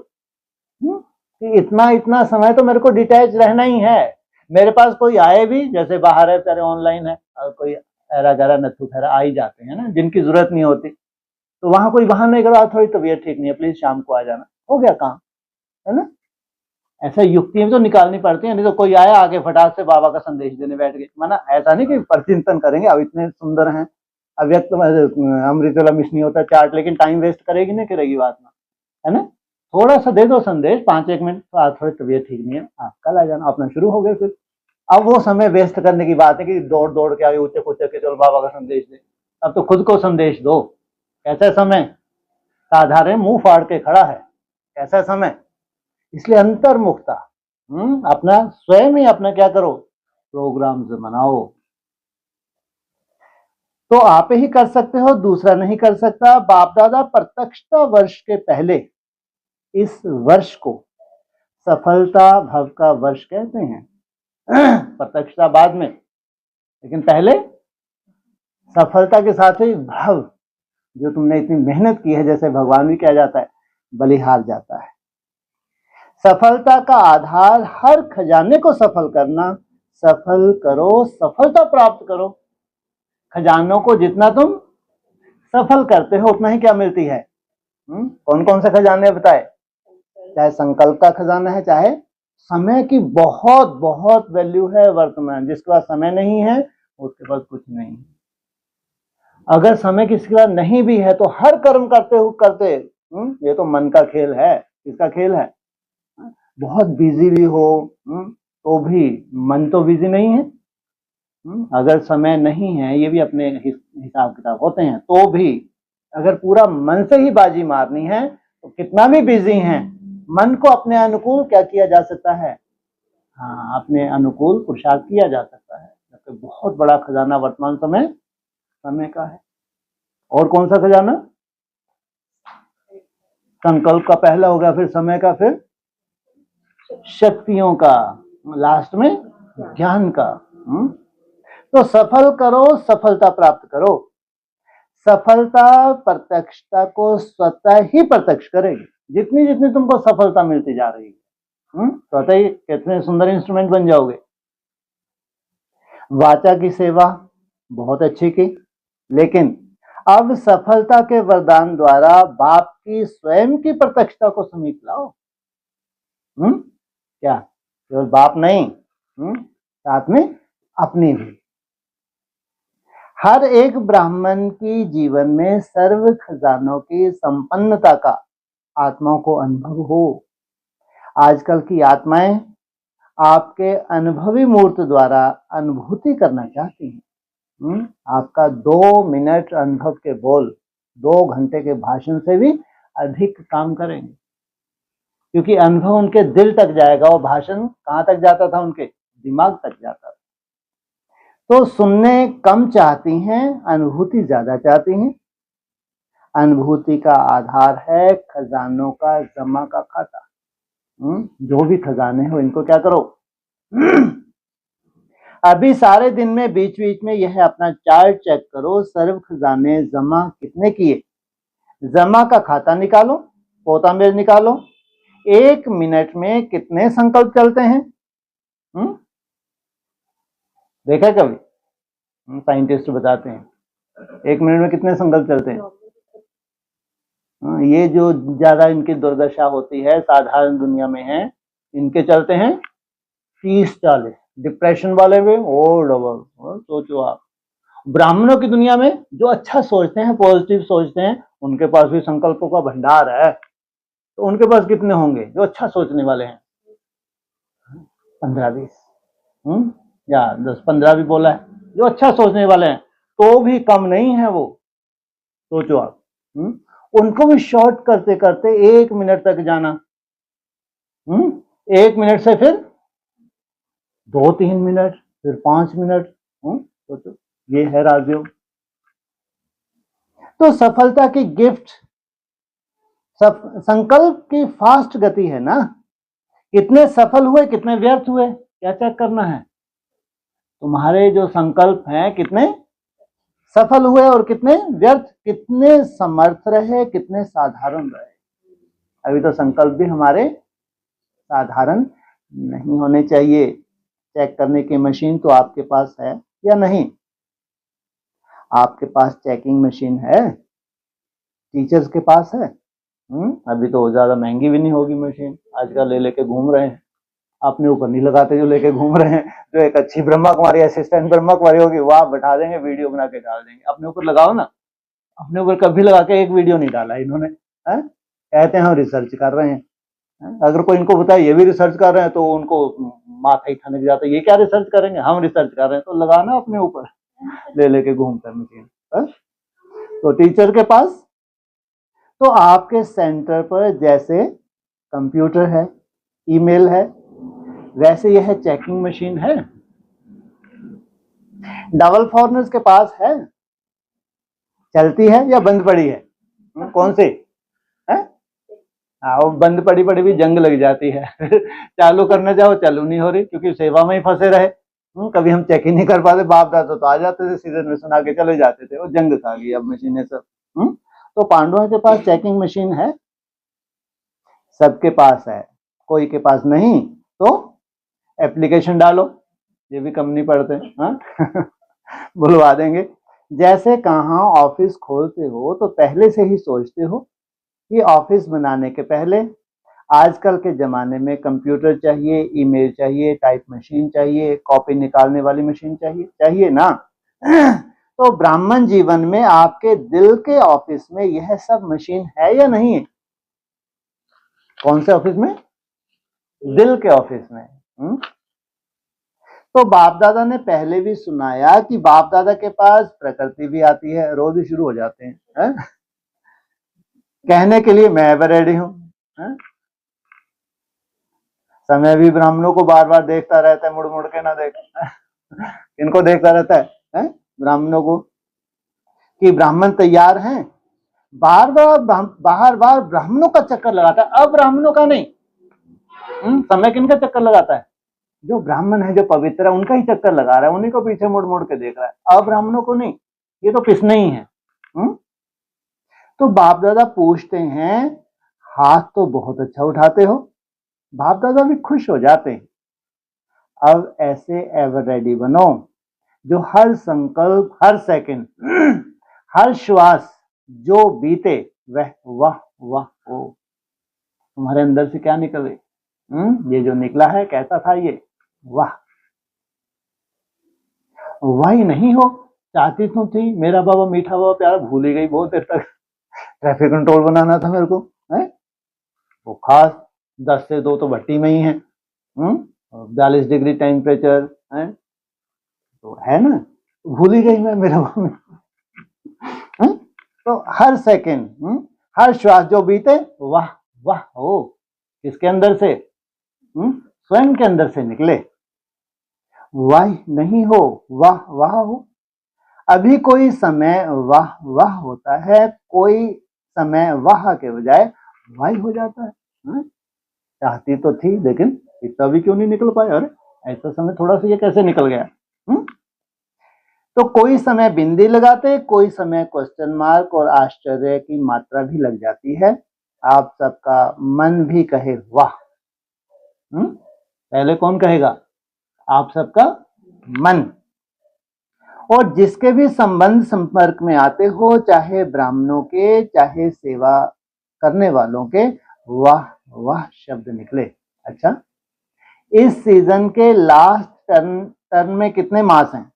कि इतना इतना समय तो मेरे को डिटैच रहना ही है। मेरे पास कोई आए भी, जैसे बाहर है, तेरे ऑनलाइन है, और कोई ऐरा गैरा नथु खैरा आ ही जाते हैं ना, जिनकी जरूरत नहीं होती, तो वहां कोई बहाना नहीं करो, थोड़ी तबीयत ठीक नहीं है, प्लीज शाम को आ जाना, हो गया काम, है ना? ऐसा युक्तियां तो निकालनी पड़ती है, नहीं तो कोई आया आगे फटाक से बाबा का संदेश देने बैठ गए। माना ऐसा नहीं कि परचिंतन करेंगे, अब इतने सुंदर हैं, अव्यक्त अमृतला मिस नहीं होता चार्ट, लेकिन टाइम वेस्ट करेगी नहीं करेगी बात में, है ना? थोड़ा सा दे दो संदेश, 5-1 मिनट, तो आज थोड़ी तबीयत ठीक नहीं है, आप कल आ जाना, अपना शुरू हो गए फिर। अब वो समय वेस्ट करने की बात है कि दौड़ दौड़ के आगे ऊंचे कूचे के चलो बाबा का संदेश दे। अब तो खुद को संदेश दो। कैसा समय? साधारण मुंह फाड़ के खड़ा है। कैसा समय? इसलिए अंतर्मुखता, अपना स्वयं ही अपना क्या करो, प्रोग्राम्स बनाओ। तो आप ही कर सकते हो, दूसरा नहीं कर सकता। बाप दादा प्रत्यक्षता वर्ष के पहले इस वर्ष को सफलता भव का वर्ष कहते हैं। प्रत्यक्षता बाद में, लेकिन पहले सफलता के साथ ही भव, जो तुमने इतनी मेहनत की है, जैसे भगवान भी कहा जाता है, बलिहार जाता है। सफलता का आधार हर खजाने को सफल करना। सफल करो, सफलता प्राप्त करो। खजानों को जितना तुम सफल करते हो उतना ही क्या मिलती है। कौन कौन से खजाने बताए? चाहे संकल्प का खजाना है, चाहे समय की बहुत बहुत वैल्यू है वर्तमान। जिसके पास समय नहीं है उसके पास कुछ नहीं है। अगर समय किसी के पास नहीं भी है तो हर कर्म करते ये तो मन का खेल है। किसका खेल है? बहुत बिजी भी हो तो भी मन तो बिजी नहीं है। अगर समय नहीं है, ये भी अपने हिसाब किताब होते हैं, तो भी अगर पूरा मन से ही बाजी मारनी है तो कितना भी बिजी है, मन को अपने अनुकूल क्या किया जा सकता है? हाँ, अपने अनुकूल पुरुषार्थ किया जा सकता है। जबकि बहुत बड़ा खजाना वर्तमान समय का है। और कौन सा खजाना? संकल्प का पहला हो गया, फिर समय का, फिर शक्तियों का, लास्ट में ज्ञान का। तो सफल करो, सफलता प्राप्त करो। सफलता प्रत्यक्षता को स्वतः ही प्रत्यक्ष करेगी। जितनी जितनी तुमको सफलता मिलती जा रही है, स्वतः ही कितने सुंदर इंस्ट्रूमेंट बन जाओगे। वाचा की सेवा बहुत अच्छी की, लेकिन अब सफलता के वरदान द्वारा बाप की स्वयं की प्रत्यक्षता को समीप लाओ। क्या केवल बाप नहीं, साथ में अपनी भी। हर एक ब्राह्मण की जीवन में सर्व खजानों की संपन्नता का आत्माओं को अनुभव हो। आजकल की आत्माएं आपके अनुभवी मूर्त द्वारा अनुभूति करना चाहती हैं। आपका 2 मिनट अनुभव के बोल 2 घंटे के भाषण से भी अधिक काम करेंगे, क्योंकि अनुभव उनके दिल तक जाएगा। वो भाषण कहाँ तक जाता था? उनके दिमाग तक जाता था। तो सुनने कम चाहती हैं, अनुभूति ज्यादा चाहती हैं। अनुभूति का आधार है खजानों का जमा का खाता। जो भी खजाने हो इनको क्या करो। अभी सारे दिन में बीच बीच में यह अपना चार्ट चेक करो, सर्व खजाने जमा कितने किए। जमा का खाता निकालो, पोतामेज निकालो। 1 मिनट में कितने संकल्प चलते हैं? देखा कभी? साइंटिस्ट बताते हैं 1 मिनट में कितने संकल्प चलते हैं। ये जो ज्यादा इनकी दुर्दशा होती है साधारण दुनिया में है, इनके चलते हैं 30-40। डिप्रेशन वाले में और डबल। सोचो आप, ब्राह्मणों की दुनिया में जो अच्छा सोचते हैं, पॉजिटिव सोचते हैं, उनके पास भी संकल्पों का भंडार है। तो उनके पास कितने होंगे जो अच्छा सोचने वाले हैं? 15-20 या 10-15 भी बोला है। जो अच्छा सोचने वाले हैं तो भी कम नहीं है वो। सोचो आप, उनको भी शॉर्ट करते करते 1 मिनट तक जाना। 1 मिनट से फिर 2-3 मिनट, फिर 5 मिनट। सोचो, ये है राजयोग। तो सफलता की गिफ्ट संकल्प की फास्ट गति है ना। कितने सफल हुए, कितने व्यर्थ हुए, क्या चेक करना है? तुम्हारे जो संकल्प हैं कितने सफल हुए और कितने व्यर्थ, कितने समर्थ रहे, कितने साधारण रहे। अभी तो संकल्प भी हमारे साधारण नहीं होने चाहिए। चेक करने की मशीन तो आपके पास है या नहीं? आपके पास चेकिंग मशीन है? टीचर्स के पास है? अभी तो ज्यादा महंगी भी नहीं होगी मशीन, आजकल ले लेके घूम रहे हैं। अपने ऊपर नहीं लगाते जो लेके घूम रहे हैं। जो एक अच्छी ब्रह्मा कुमारी असिस्टेंट ब्रह्मा कुमारी होगी वह बैठा देंगे, वीडियो बना के डाल देंगे। अपने ऊपर लगाओ ना। अपने ऊपर कभी लगा के एक वीडियो नहीं डाला इन्होंने। कहते हैं हम रिसर्च कर रहे हैं। अगर कोई इनको बताए ये भी रिसर्च कर रहे हैं तो उनको माथा ही ठनक जाता है। ये क्या रिसर्च करेंगे, हम रिसर्च कर रहे हैं। तो लगाना अपने ऊपर, ले लेके घूम कर मशीन। तो टीचर के पास तो आपके सेंटर पर जैसे कंप्यूटर है, ईमेल है, वैसे यह चेकिंग मशीन है। डबल फॉरनर्स के पास है, चलती है या बंद पड़ी है? कौन सी है? वो बंद पड़ी पड़ी भी जंग लग जाती है चालू करने जाओ चालू नहीं हो रही, क्योंकि सेवा में ही फंसे रहे। कभी हम चेक ही नहीं कर पाते, बाप दादा तो आ जाते थे सीजन में सुना के चले जाते थे, वो जंग खा गई अब मशीनें सब। तो पांडवों के पास चेकिंग मशीन है, सबके पास है, कोई के पास नहीं तो एप्लीकेशन डालो, ये भी कम नहीं पड़ते, बुलवा देंगे। जैसे कहाँ ऑफिस खोलते हो तो पहले से ही सोचते हो कि ऑफिस बनाने के पहले आजकल के जमाने में कंप्यूटर चाहिए, ईमेल चाहिए, टाइप मशीन चाहिए, कॉपी निकालने वाली मशीन चाहिए, चाहिए ना तो ब्राह्मण जीवन में आपके दिल के ऑफिस में यह सब मशीन है या नहीं है? कौन से ऑफिस में? दिल के ऑफिस में। तो बाप दादा ने पहले भी सुनाया कि बाप दादा के पास प्रकृति भी आती है, रोज ही शुरू हो जाते हैं, कहने के लिए मैं एवर रेडी हूं। समय भी ब्राह्मणों को बार बार देखता रहता है, मुड़ मुड़ के ना देख इनको देखता रहता है ब्राह्मणों को, कि ब्राह्मण तैयार हैं। बार बार ब्राह्मणों का चक्कर लगाता है, अब ब्राह्मणों का नहीं। समय किनका चक्कर लगाता है? जो ब्राह्मण है, जो पवित्र है, उनका ही चक्कर लगा रहा है, उन्हीं को पीछे मुड़ मुड़ के देख रहा है, अब ब्राह्मणों को नहीं, ये तो पिसने ही है। तो बाप दादा पूछते हैं, हाथ तो बहुत अच्छा उठाते हो, बाप दादा भी खुश हो जाते हैं। अब ऐसे एवर रेडी बनो जो हर संकल्प, हर सेकंड, हर श्वास जो बीते वह वाह वाह हो। तुम्हारे अंदर से क्या निकले? ये जो निकला है कैसा था? ये वाह। वही नहीं हो, चाहती तो थी, मेरा बाबा मीठा बाबा प्यारा, भूल ही गई बहुत देर तक। ट्रैफिक कंट्रोल बनाना था मेरे को, है वो खास 10 से 2 तो भट्टी में ही है, 42 डिग्री टेम्परेचर है, तो है ना, भूल ही गई मैं मेरा बाबा। तो हर सेकंड, हर श्वास जो बीते वाह वाह हो, किसके अंदर से? स्वयं के अंदर से निकले। वाह नहीं हो, वाह वाह हो। अभी कोई समय वाह वाह होता है, कोई समय वाह के बजाय वाह हो जाता है। चाहती तो थी लेकिन इतना भी क्यों नहीं निकल पाया? अरे ऐसा समय थोड़ा सा ये कैसे निकल गया? तो कोई समय बिंदी लगाते, कोई समय क्वेश्चन मार्क और आश्चर्य की मात्रा भी लग जाती है। आप सबका मन भी कहे वाह। पहले कौन कहेगा? आप सबका मन। और जिसके भी संबंध संपर्क में आते हो, चाहे ब्राह्मणों के चाहे सेवा करने वालों के, वाह वाह शब्द निकले। अच्छा, इस सीजन के लास्ट टर्न में कितने मास हैं?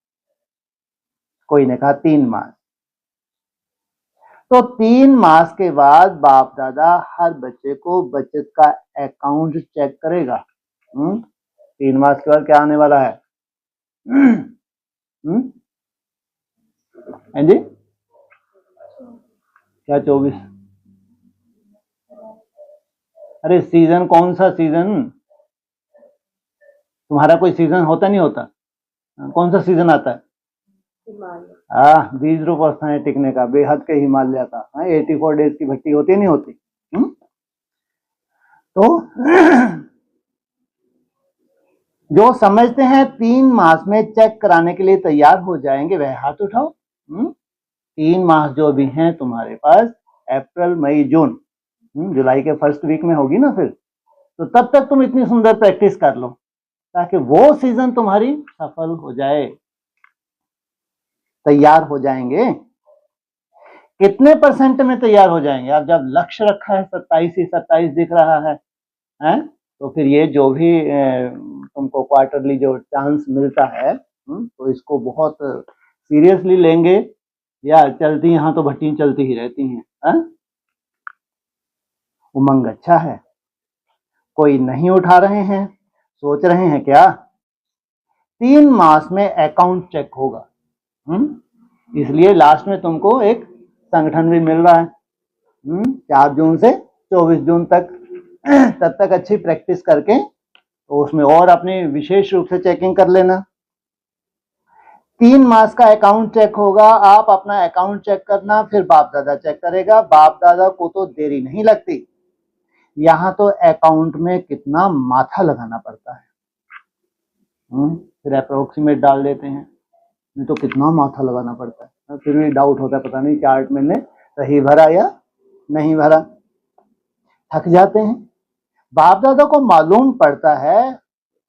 कोई ने कहा 3 मास। तो 3 मास के बाद बाप दादा हर बच्चे को बचत का अकाउंट चेक करेगा। 3 मास के बाद क्या आने वाला है? जी क्या 24? अरे सीजन कौन सा सीजन? तुम्हारा कोई सीजन होता नहीं होता? कौन सा सीजन आता है? बीज रूप अवस्थाएं टिकने का, बेहद के हिमालय का, 84 डेज की भट्टी होती नहीं होती? तो जो समझते हैं 3 मास में चेक कराने के लिए तैयार हो जाएंगे वह हाथ उठाओ। 3 मास जो भी हैं तुम्हारे पास, अप्रैल मई जून, जुलाई के फर्स्ट वीक में होगी ना फिर, तो तब तक तुम इतनी सुंदर प्रैक्टिस कर लो ताकि वो सीजन तुम्हारी सफल हो जाए, तैयार हो जाएंगे। कितने % में तैयार हो जाएंगे? अब जब लक्ष्य रखा है 27 ही 27 दिख रहा है, तो फिर ये जो भी तुमको क्वार्टरली जो चांस मिलता है, तो इसको बहुत सीरियसली लेंगे या चलती यहाँ तो भट्टी चलती ही रहती हैं? उमंग अच्छा है। कोई नहीं उठा रहे हैं, सोच रहे हैं क्या? 3 मास में अकाउंट चेक होगा, इसलिए लास्ट में तुमको एक संगठन भी मिल रहा है, 4 जून से 24 जून तक तब तक अच्छी प्रैक्टिस करके तो उसमें और अपनी विशेष रूप से चेकिंग कर लेना। 3 मास का अकाउंट चेक होगा, आप अपना अकाउंट चेक करना, फिर बाप दादा चेक करेगा। बाप दादा को तो देरी नहीं लगती। यहाँ तो अकाउंट में कितना माथा लगाना पड़ता है, फिर अप्रोक्सीमेट डाल देते हैं, नहीं तो कितना माथा लगाना पड़ता है। फिर भी डाउट होता है, पता नहीं चार्ट मैंने सही भरा या नहीं भरा, थक जाते हैं। बाप दादा को मालूम पड़ता है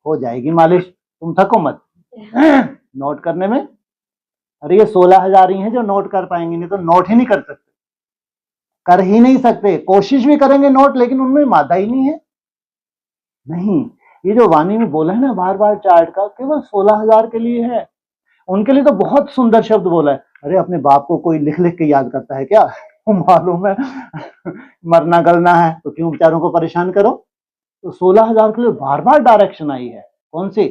हो जाएगी मालिश, तुम थको मत नोट करने में। अरे ये 16,000 ही हैं जो नोट कर पाएंगे, नहीं तो नोट ही नहीं कर सकते, कर ही नहीं सकते। कोशिश भी करेंगे नोट, लेकिन उनमें मादा ही नहीं है। नहीं, ये जो वाणी में बोला है ना बार बार चार्ट का, केवल 16,000 के लिए है। उनके लिए तो बहुत सुंदर शब्द बोला है। अरे अपने बाप को कोई लिख लिख के याद करता है क्या? मालूम है मरना गलना है तो क्यों बेचारों को परेशान करो। तो 16,000 के लिए बार बार डायरेक्शन आई है। कौन सी?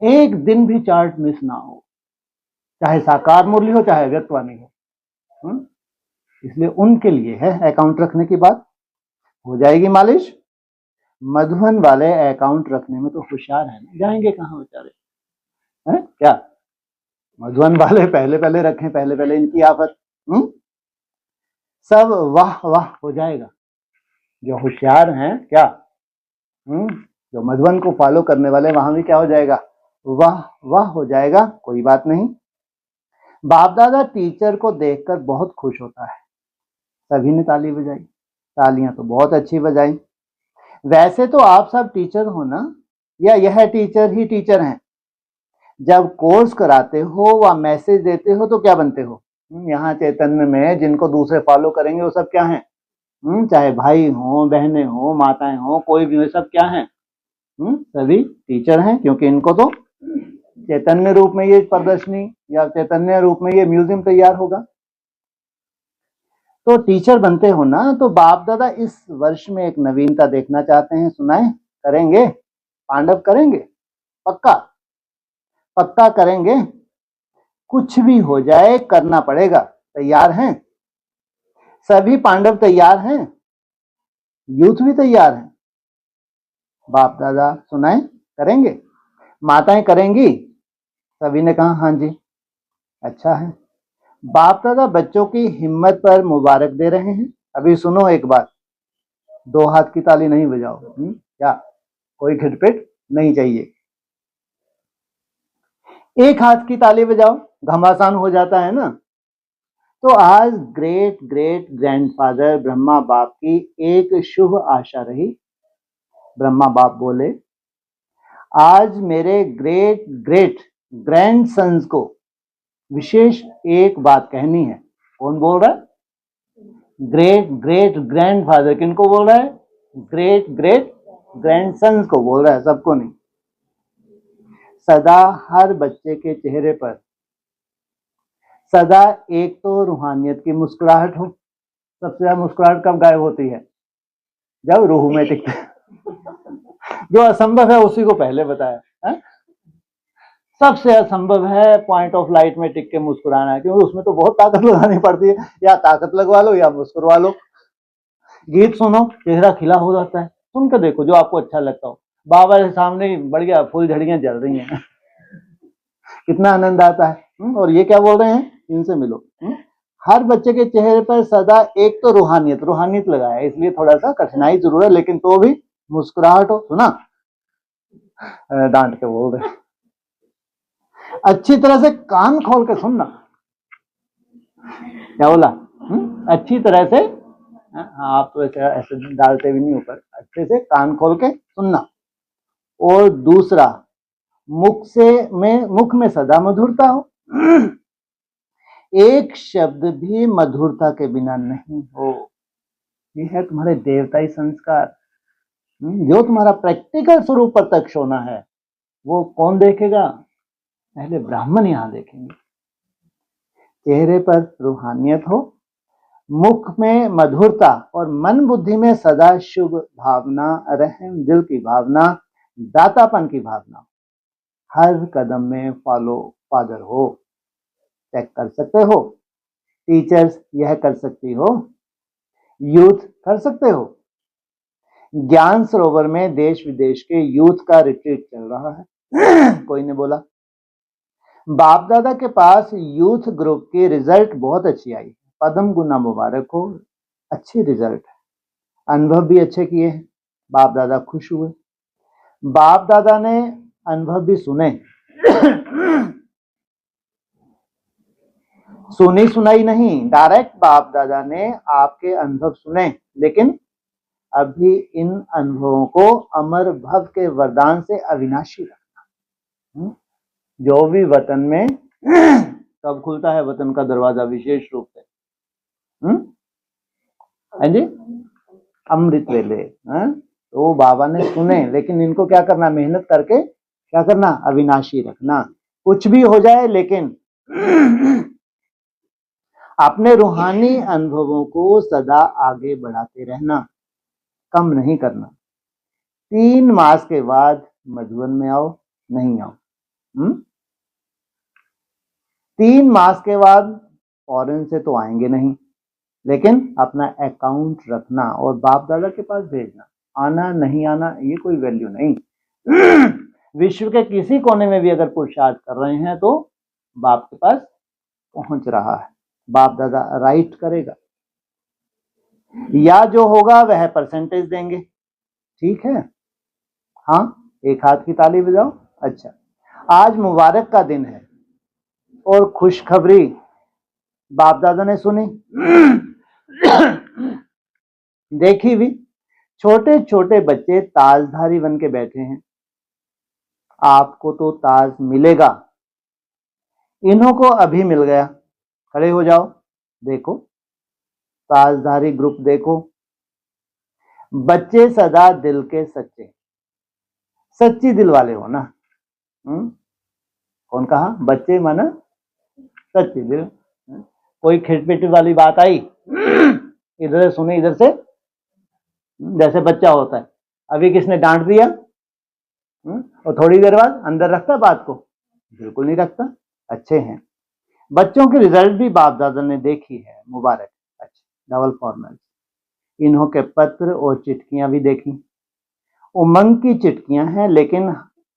एक दिन भी चार्ट मिस ना हो, चाहे साकार मुरली हो चाहे व्यक्तवाणी हो। इसलिए उनके लिए है अकाउंट रखने की बात। हो जाएगी मालिश। मधुबन वाले अकाउंट रखने में तो होशियार है ना, जाएंगे कहाँ बेचारे, हैं क्या? मधुबन वाले पहले पहले रखें, पहले पहले इनकी आफत। सब वाह वाह हो जाएगा। जो होशियार हैं क्या, जो मधुबन को फॉलो करने वाले, वहां भी क्या हो जाएगा? वाह वाह हो जाएगा। कोई बात नहीं। बाप दादा टीचर को देखकर बहुत खुश होता है। सभी ने ताली बजाई, तालियां तो बहुत अच्छी बजाई। वैसे तो आप सब टीचर हो ना, या यह टीचर ही टीचर हैं? जब कोर्स कराते हो व मैसेज देते हो तो क्या बनते हो? यहाँ चैतन्य में जिनको दूसरे फॉलो करेंगे वो सब क्या हैं? चाहे भाई हो, बहनें हो, माताएं हो, कोई भी हो, सब क्या हैं? सभी टीचर हैं, क्योंकि इनको तो चैतन्य रूप में ये प्रदर्शनी या चैतन्य रूप में ये म्यूजियम तैयार होगा। तो टीचर बनते हो ना, तो बाप दादा इस वर्ष में एक नवीनता देखना चाहते हैं। सुनाए? करेंगे? पांडव करेंगे? पक्का? पक्का करेंगे। कुछ भी हो जाए करना पड़ेगा। तैयार हैं? सभी पांडव तैयार हैं, यूथ भी तैयार है। बाप दादा सुनाए? करेंगे? माताएं करेंगी? सभी ने कहा हाँ जी। अच्छा है। बाप दादा बच्चों की हिम्मत पर मुबारक दे रहे हैं। अभी सुनो एक बात, 2 हाथ की ताली नहीं बजाओ, क्या कोई खिटपिट नहीं चाहिए। 1 हाथ की ताली बजाओ, घमासान हो जाता है ना। तो आज ग्रेट ग्रेट ग्रैंडफादर ब्रह्मा बाप की एक शुभ आशा रही। ब्रह्मा बाप बोले, आज मेरे ग्रेट ग्रेट ग्रैंड सन्स को विशेष एक बात कहनी है। कौन बोल रहा है? Great great grandfather. किनको बोल रहा है? ग्रेट ग्रेट ग्रैंडसन्स को बोल रहा है, सबको नहीं। सदा हर बच्चे के चेहरे पर सदा एक तो रूहानियत की मुस्कुराहट हो। सबसे ज्यादा मुस्कुराहट कब गायब होती है? जब रूह में टिकते जो असंभव है उसी को पहले बताया है? सबसे असंभव है पॉइंट ऑफ लाइट में टिक के मुस्कुराना, क्योंकि उसमें तो बहुत ताकत लगानी पड़ती है। या ताकत लगवा लो या मुस्कुरा लो। गीत सुनो, चेहरा खिला हो जाता है। सुन के देखो जो आपको अच्छा लगता हो। बाबा के सामने बढ़िया फूल झड़ियां जल रही हैं कितना आनंद आता है। और ये क्या बोल रहे हैं? इनसे मिलो। हर बच्चे के चेहरे पर सदा एक तो रूहानियत लगाया है, इसलिए थोड़ा सा कठिनाई जरूर है, लेकिन तो भी मुस्कुराहट हो। सुना? डांट के बोल रहे, अच्छी तरह से कान खोल के सुनना। क्या बोला? अच्छी तरह से, हाँ आप तो ऐसे डालते भी नहीं ऊपर, अच्छे से कान खोल के सुनना। और दूसरा, मुख में सदा मधुरता हो। एक शब्द भी मधुरता के बिना नहीं हो। ये है तुम्हारे देवताई संस्कार। जो तुम्हारा प्रैक्टिकल स्वरूप प्रत्यक्ष होना है वो कौन देखेगा? पहले ब्राह्मण यहां देखेंगे। चेहरे पर रूहानियत हो, मुख में मधुरता और मन बुद्धि में सदा शुभ भावना, रहम दिल की भावना, दातापन की भावना। हर कदम में फॉलो फादर हो। चेक कर सकते हो, टीचर्स यह कर सकती हो, यूथ कर सकते हो। ज्ञान सरोवर में देश विदेश के यूथ का रिट्रीट चल रहा है। कोई ने बोला बाप दादा के पास यूथ ग्रुप की रिजल्ट बहुत अच्छी आई, पद्म गुना मुबारक हो, अच्छी रिजल्ट है, अनुभव भी अच्छे किए हैं, बाप दादा खुश हुए। बाप दादा ने अनुभव भी सुने, सुनी सुनाई नहीं, डायरेक्ट बाप दादा ने आपके अनुभव सुने, लेकिन अभी इन अनुभवों को अमर भव के वरदान से अविनाशी रखना। जो भी वतन में कब खुलता है वतन का दरवाजा विशेष रूप से, है जी, अमृत वेले। तो बाबा ने सुने, लेकिन इनको क्या करना, मेहनत करके क्या करना, अविनाशी रखना। कुछ भी हो जाए लेकिन अपने रूहानी अनुभवों को सदा आगे बढ़ाते रहना, कम नहीं करना। 3 मास के बाद मधुबन में आओ, नहीं आओ, 3 मास के बाद फॉरेन से तो आएंगे नहीं, लेकिन अपना अकाउंट रखना और बाप दादा के पास भेजना। आना नहीं आना ये कोई वैल्यू नहीं। विश्व के किसी कोने में भी अगर पुरुषार्थ कर रहे हैं तो बाप के पास पहुंच रहा है, बाप दादा राइट करेगा, या जो होगा वह परसेंटेज देंगे, ठीक है। हाँ, एक हाथ की ताली बजाओ। अच्छा, आज मुबारक का दिन है और खुशखबरी बाप दादा ने सुनी, देखी भी। छोटे छोटे बच्चे ताजधारी बन के बैठे हैं, आपको तो ताज मिलेगा, इन्हों को अभी मिल गया। खड़े हो जाओ, देखो ताजधारी ग्रुप देखो। बच्चे सदा दिल के सच्चे, सच्ची दिल वाले हो ना। कौन कहा, बच्चे माना सच्ची दिल। कोई खिटपिट वाली बात आई, इधर से सुने, इधर से, जैसे बच्चा होता है, अभी किसने डांट दिया और थोड़ी देर बाद अंदर रखता बात को, बिल्कुल नहीं रखता। अच्छे हैं बच्चों की रिजल्ट भी बाप दादा ने देखी है, मुबारक। अच्छा, डबल फॉर्मल, इन्हों के पत्र और चिट्ठियां भी देखी, उमंग की चिट्ठियां हैं, लेकिन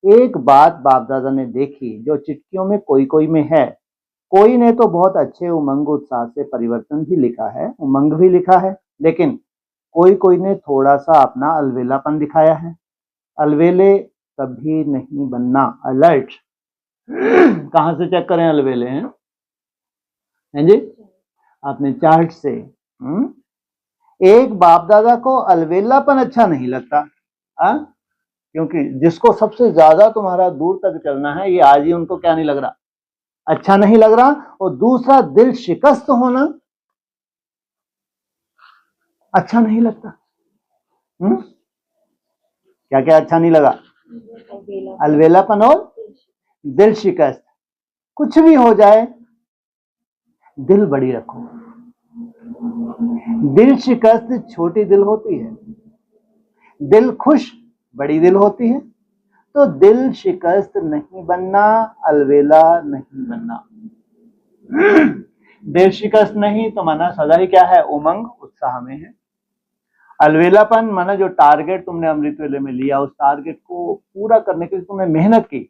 एक बात बाप दादा ने देखी जो चिट्ठियों में कोई कोई में है। कोई ने तो बहुत अच्छे उमंग उत्साह से परिवर्तन भी लिखा है, उमंग भी लिखा है, लेकिन कोई कोई ने थोड़ा सा अपना अलवेलापन दिखाया है। अलवेले कभी नहीं बनना, अलर्ट। कहां से चेक करें अलवेले हैं, हैं जी, अपने चार्ट से। एक बाप दादा को अलवेलापन अच्छा नहीं लगता, क्योंकि जिसको सबसे ज्यादा तुम्हारा दूर तक चलना है, ये आज ही उनको क्या नहीं लग रहा, अच्छा नहीं लग रहा। और दूसरा, दिल शिकस्त होना अच्छा नहीं लगता। क्या क्या अच्छा नहीं लगा, अलवेलापन और दिल शिकस्त। कुछ भी हो जाए दिल बड़ी रखो। दिल शिकस्त छोटी दिल होती है, दिल खुश बड़ी दिल होती है। तो दिल शिकस्त नहीं बनना, अलवेला नहीं बनना। दिल शिकस्त नहीं तो माना सदा ही क्या है, उमंग उत्साह में है। अलवेलापन माना जो टारगेट तुमने अमृत वेले में लिया, उस टारगेट को पूरा करने के लिए तुमने मेहनत की।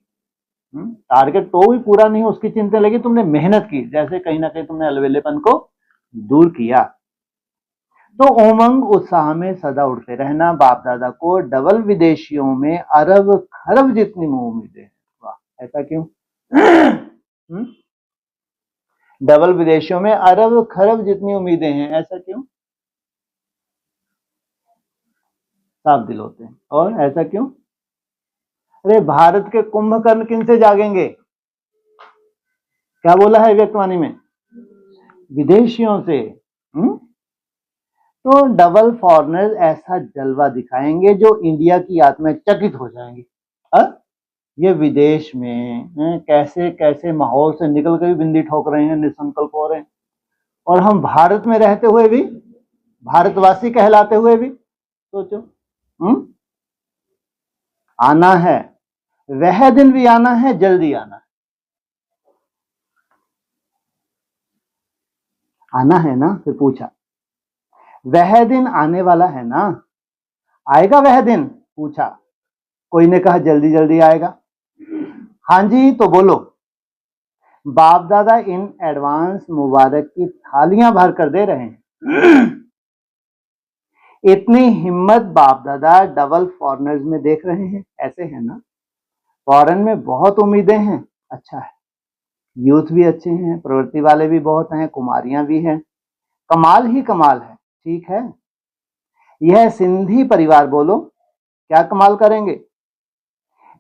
टारगेट तो भी पूरा नहीं हो उसकी चिंता लगी, तुमने मेहनत की, जैसे कहीं ना कहीं तुमने अलवेलेपन को दूर किया। तो उमंग उत्साह में सदा उड़ते रहना। बाप दादा को डबल विदेशियों में अरब खरब जितनी उम्मीदें, वाह, ऐसा क्यों? डबल विदेशियों में अरब खरब जितनी उम्मीदें हैं, ऐसा क्यों? साफ दिल होते हैं, और ऐसा क्यों? अरे भारत के कुंभकर्ण किन से जागेंगे? क्या बोला है व्यक्तवाणी में? विदेशियों से। तो डबल फॉरेनर ऐसा जलवा दिखाएंगे जो इंडिया की आत्मा चकित हो जाएंगे। ये विदेश में कैसे कैसे माहौल से निकल कर भी बिंदी ठोक रहे हैं, निसंकल्प हो रहे हैं, और हम भारत में रहते हुए भी, भारतवासी कहलाते हुए भी, सोचो। आना है, वह दिन भी आना है, जल्दी आना है। आना है ना? फिर पूछा, वह दिन आने वाला है ना? आएगा वह दिन, पूछा। कोई ने कहा जल्दी जल्दी आएगा। हाँ जी, तो बोलो। बाप दादा इन एडवांस मुबारक की थालियां भर कर दे रहे हैं। इतनी हिम्मत बाप दादा डबल फॉरेनर्स में देख रहे हैं, ऐसे है ना। फॉरेन में बहुत उम्मीदें हैं, अच्छा है, यूथ भी अच्छे हैं, प्रवृत्ति वाले भी बहुत हैं, कुमारियां भी हैं, कमाल ही कमाल है। ठीक है, यह सिंधी परिवार, बोलो क्या कमाल करेंगे।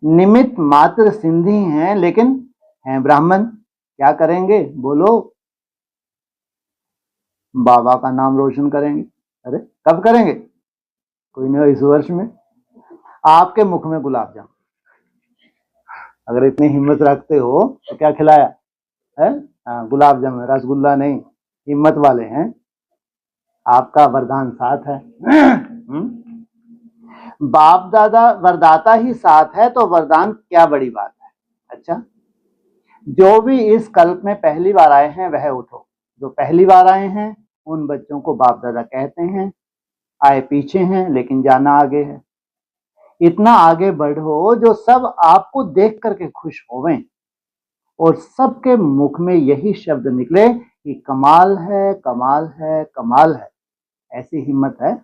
निमित्त मात्र सिंधी हैं लेकिन हैं ब्राह्मण, क्या करेंगे बोलो। बाबा का नाम रोशन करेंगे। अरे कब करेंगे, कोई नहीं, इस वर्ष में। आपके मुख में गुलाब जामुन, अगर इतनी हिम्मत रखते हो तो क्या खिलाया है। हाँ, गुलाब जामुन, रसगुल्ला नहीं, हिम्मत वाले हैं। आपका वरदान साथ है। बाप दादा वरदाता ही साथ है तो वरदान क्या बड़ी बात है। अच्छा, जो भी इस कल्प में पहली बार आए हैं वह उठो। जो पहली बार आए हैं उन बच्चों को बाप दादा कहते हैं, आए पीछे हैं लेकिन जाना आगे है। इतना आगे बढ़ो जो सब आपको देख करके खुश होवें और सबके मुख में यही शब्द निकले कि कमाल है, कमाल है, कमाल है। ऐसी हिम्मत है।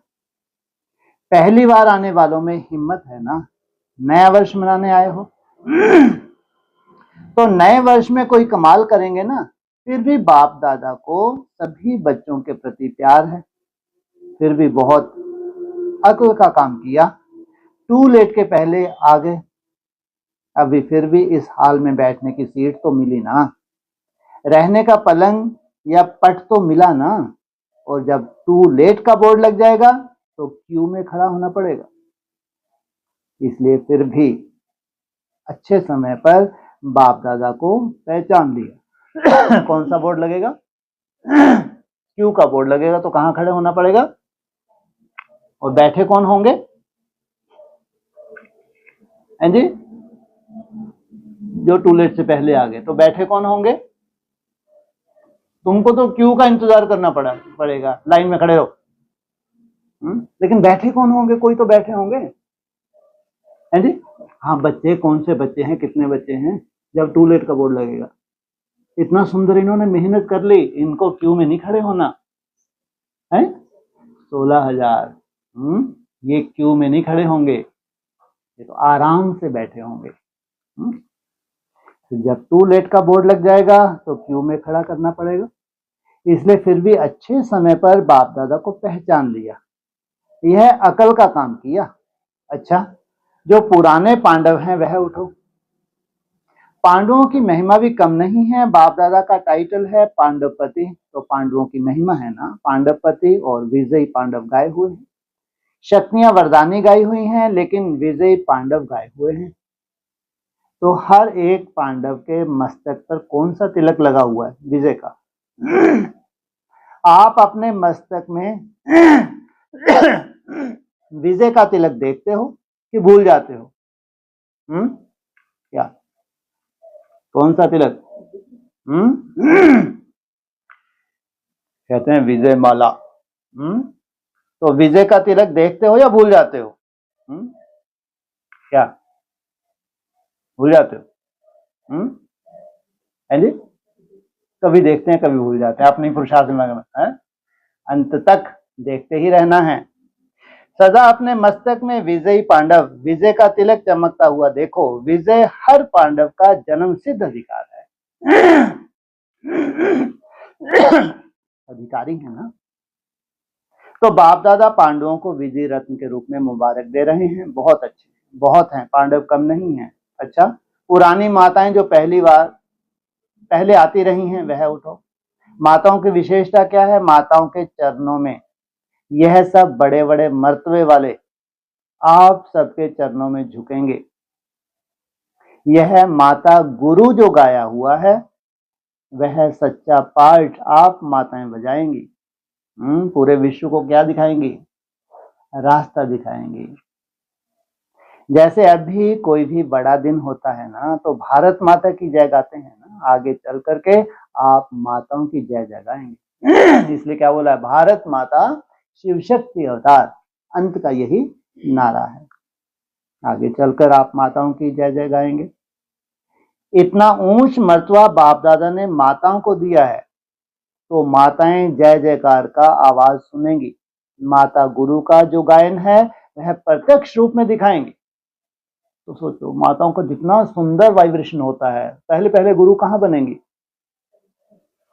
पहली बार आने वालों में हिम्मत है ना। नया वर्ष मनाने आए हो तो नए वर्ष में कोई कमाल करेंगे ना। फिर भी बाप दादा को सभी बच्चों के प्रति प्यार है, फिर भी बहुत अक्ल का काम किया। टू लेट के पहले आ गए। अभी फिर भी इस हाल में बैठने की सीट तो मिली ना, रहने का पलंग या पट तो मिला ना। और जब टू लेट का बोर्ड लग जाएगा तो क्यू में खड़ा होना पड़ेगा। इसलिए फिर भी अच्छे समय पर बाप दादा को पहचान लिया। कौन सा बोर्ड लगेगा, क्यू का बोर्ड लगेगा, तो कहां खड़े होना पड़ेगा। और बैठे कौन होंगे, हैं जी, जो टूलेट से पहले आ गए तो बैठे कौन होंगे। तुमको तो क्यू का इंतजार करना पड़ेगा, लाइन में खड़े रहो। लेकिन बैठे कौन होंगे, कोई तो बैठे होंगे, हैं जी। हाँ, बच्चे कौन से बच्चे हैं, कितने बच्चे हैं, जब टूलेट का बोर्ड लगेगा। इतना सुंदर इन्होंने मेहनत कर ली, इनको क्यू में नहीं खड़े होना है। 16,000 ये क्यू में नहीं खड़े होंगे, ये तो आराम से बैठे होंगे। जब टू लेट का बोर्ड लग जाएगा तो क्यू में खड़ा करना पड़ेगा। इसलिए फिर भी अच्छे समय पर बाप दादा को पहचान लिया, यह अकल का काम किया। अच्छा, जो पुराने पांडव हैं वह उठो। पांडवों की महिमा भी कम नहीं है। बाप दादा का टाइटल है पांडवपति, तो पांडवों की महिमा है ना, पांडवपति और विजयी पांडव गाए हुए हैं। शक्तियां वरदानी गाई हुई हैं लेकिन विजयी पांडव गाए हुए हैं। तो हर एक पांडव के मस्तक पर कौन सा तिलक लगा हुआ है, विजय का। आप अपने मस्तक में विजय का तिलक देखते हो कि भूल जाते हो। क्या, कौन सा तिलक। कहते हैं विजय माला। तो विजय का तिलक देखते हो या भूल जाते हो। क्या भूल जाते हो। है जी, कभी देखते हैं कभी भूल जाते हैं, अपनी पुरुषार्थ में है, अंत तक देखते ही रहना है। सदा अपने मस्तक में विजयी पांडव, विजय का तिलक चमकता हुआ देखो। विजय हर पांडव का जन्म सिद्ध अधिकार है। अधिकारी है ना। तो बाप दादा पांडवों को विजय रत्न के रूप में मुबारक दे रहे हैं। बहुत अच्छे, बहुत हैं, पांडव कम नहीं है। अच्छा, पुरानी माताएं जो पहले आती रही हैं वह उठो। माताओं की विशेषता क्या है, माताओं के चरणों में यह सब बड़े बड़े मर्तबे वाले आप सबके चरणों में झुकेंगे। यह माता गुरु जो गाया हुआ है वह सच्चा पाठ आप माताएं बजाएंगी। पूरे विश्व को क्या दिखाएंगी, रास्ता दिखाएंगी। जैसे अभी कोई भी बड़ा दिन होता है ना तो भारत माता की जय गाते हैं ना, आगे चल करके आप माताओं की जय जय गाएंगे। इसलिए क्या बोला है, भारत माता शिव शक्ति अवतार, अंत का यही नारा है। आगे चलकर आप माताओं की जय जय गाएंगे। इतना ऊंच मर्तबा बाप दादा ने माताओं को दिया है, तो माताएं जय जयकार का आवाज सुनेंगी। माता गुरु का जो गायन है वह प्रत्यक्ष रूप में दिखाएंगे। तो सोचो, माताओं का जितना सुंदर वाइब्रेशन होता है, पहले पहले गुरु कहाँ बनेंगी?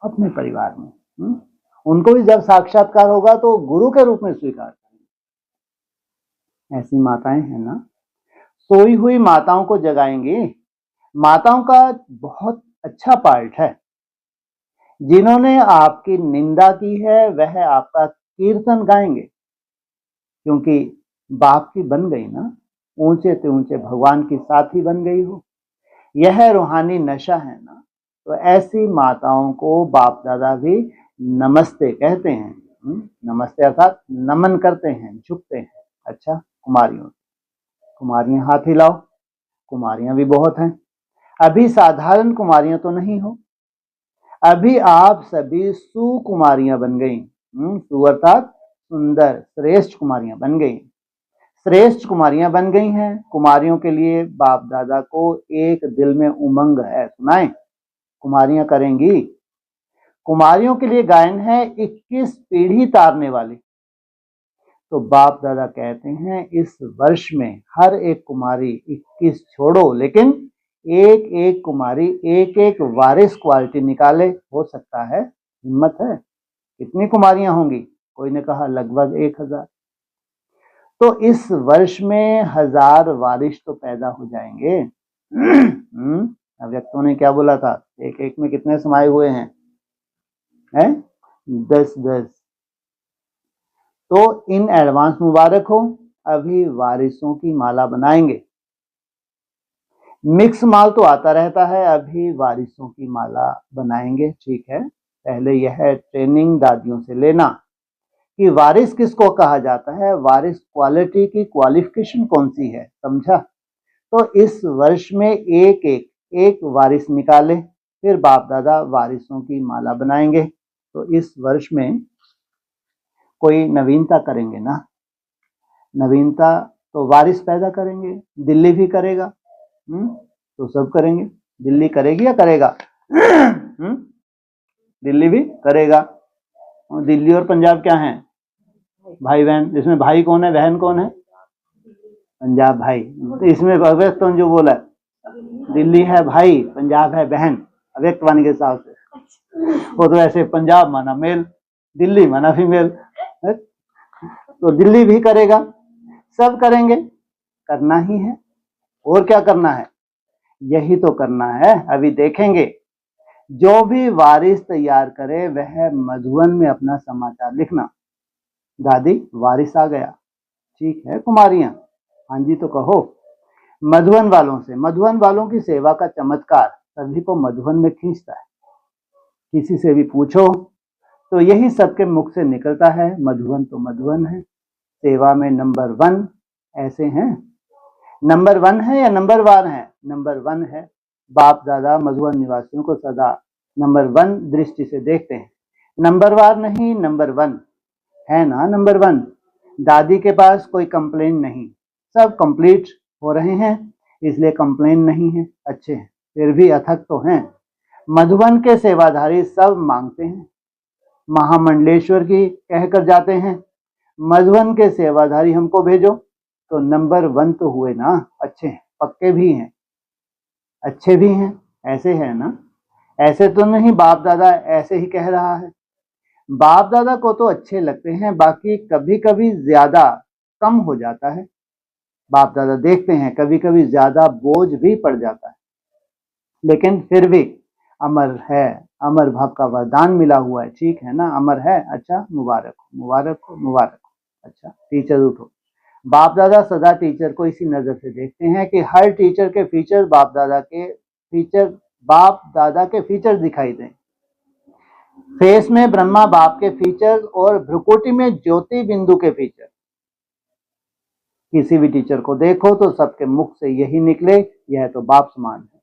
अपने परिवार में। उनको भी जब साक्षात्कार होगा तो गुरु के रूप में स्वीकार करेंगे। ऐसी माताएं हैं ना। सोई हुई माताओं को जगाएंगी। माताओं का बहुत अच्छा पार्ट है। जिन्होंने आपकी निंदा की है वह आपका कीर्तन गाएंगे, क्योंकि बाप की बन गई ना, ऊंचे से ऊंचे भगवान की साथी बन गई हो। यह रूहानी नशा है ना। तो ऐसी माताओं को बाप दादा भी नमस्ते कहते हैं। नमस्ते अर्थात नमन करते हैं, झुकते हैं। अच्छा, कुमारियां हाथ हिलाओ। कुमारियां भी बहुत हैं। अभी साधारण कुमारियां तो नहीं हो, अभी आप सभी सुकुमारियां बन गई। सु अर्थात सुंदर, श्रेष्ठ कुमारियां बन गई। श्रेष्ठ कुमारियां बन गई हैं। कुमारियों के लिए बाप दादा को एक दिल में उमंग है। सुनाएं, कुमारियां करेंगी। कुमारियों के लिए गायन है 21 पीढ़ी तारने वाली। तो बाप दादा कहते हैं इस वर्ष में हर एक कुमारी 21 छोड़ो, लेकिन एक एक कुमारी एक एक वारिस क्वालिटी निकाले। हो सकता है, हिम्मत है। कितनी कुमारियां होंगी? कोई ने कहा लगभग 1000। तो इस वर्ष में 1000 वारिस तो पैदा हो जाएंगे। अव्यक्तों ने क्या बोला था? एक एक में कितने समाये हुए हैं? 10-10। तो इन एडवांस मुबारक हो। अभी वारिसों की माला बनाएंगे। मिक्स माल तो आता रहता है, अभी वारिसों की माला बनाएंगे। ठीक है, पहले यह ट्रेनिंग दादियों से लेना कि वारिस किसको कहा जाता है, वारिस क्वालिटी की क्वालिफिकेशन कौन सी है, समझा? तो इस वर्ष में एक वारिस निकाले, फिर बाप दादा वारिसों की माला बनाएंगे। तो इस वर्ष में कोई नवीनता करेंगे ना। नवीनता तो वारिस पैदा करेंगे। दिल्ली भी करेगा। तो सब करेंगे। दिल्ली करेगी या करेगा? दिल्ली भी करेगा। दिल्ली और पंजाब क्या है? भाई बहन। जिसमें भाई कौन है, बहन कौन है? पंजाब भाई। तो इसमें अव्यक्त जो बोला, दिल्ली है भाई, पंजाब है बहन, अव्यक्त वाणी के हिसाब से। वो तो ऐसे पंजाब माना मेल, दिल्ली माना फीमेल। तो दिल्ली भी करेगा, सब करेंगे। करना ही है। और क्या करना है? यही तो करना है। अभी देखेंगे, जो भी वारिस तैयार करे वह मधुबन में अपना समाचार लिखना। दादी वारिस आ गया। ठीक है कुमारियां, हाँ जी तो कहो। मधुबन वालों से, मधुबन वालों की सेवा का चमत्कार सभी को मधुबन में खींचता है। किसी से भी पूछो तो यही सबके मुख से निकलता है, मधुबन तो मधुबन है, सेवा में नंबर 1। ऐसे हैं, नंबर 1 है या नंबर 1 है? नंबर 1 है। बाप दादा मधुबन निवासियों को सदा नंबर 1 दृष्टि से देखते हैं। नंबर 1 नहीं, नंबर 1 है ना। नंबर 1 दादी के पास कोई कंप्लेन नहीं, सब कंप्लीट हो रहे हैं, इसलिए कंप्लेन नहीं है। अच्छे हैं, फिर भी अथक तो हैं। मधुबन के सेवाधारी सब मांगते हैं, महामंडलेश्वर की कहकर जाते हैं, मधुबन के सेवाधारी हमको भेजो। तो नंबर 1 तो हुए ना। अच्छे हैं, पक्के भी हैं, अच्छे भी हैं। ऐसे है ना। ऐसे तो नहीं बाप दादा ऐसे ही कह रहा है। बाप दादा को तो अच्छे लगते हैं, बाकी कभी कभी ज्यादा कम हो जाता है। बाप दादा देखते हैं कभी कभी ज्यादा बोझ भी पड़ जाता है, लेकिन फिर भी अमर है, अमर भाव का वरदान मिला हुआ है। ठीक है ना, अमर है। अच्छा, मुबारक हो, मुबारक हो, मुबारक हो। अच्छा, टीचर उठो। बाप दादा सदा टीचर को इसी नजर से देखते हैं कि हर टीचर के फीचर बाप दादा के फीचर दिखाई दें। फेस में ब्रह्मा बाप के फीचर और भ्रुकुटी में ज्योति बिंदु के फीचर। किसी भी टीचर को देखो तो सबके मुख से यही निकले, यह तो बाप समान है,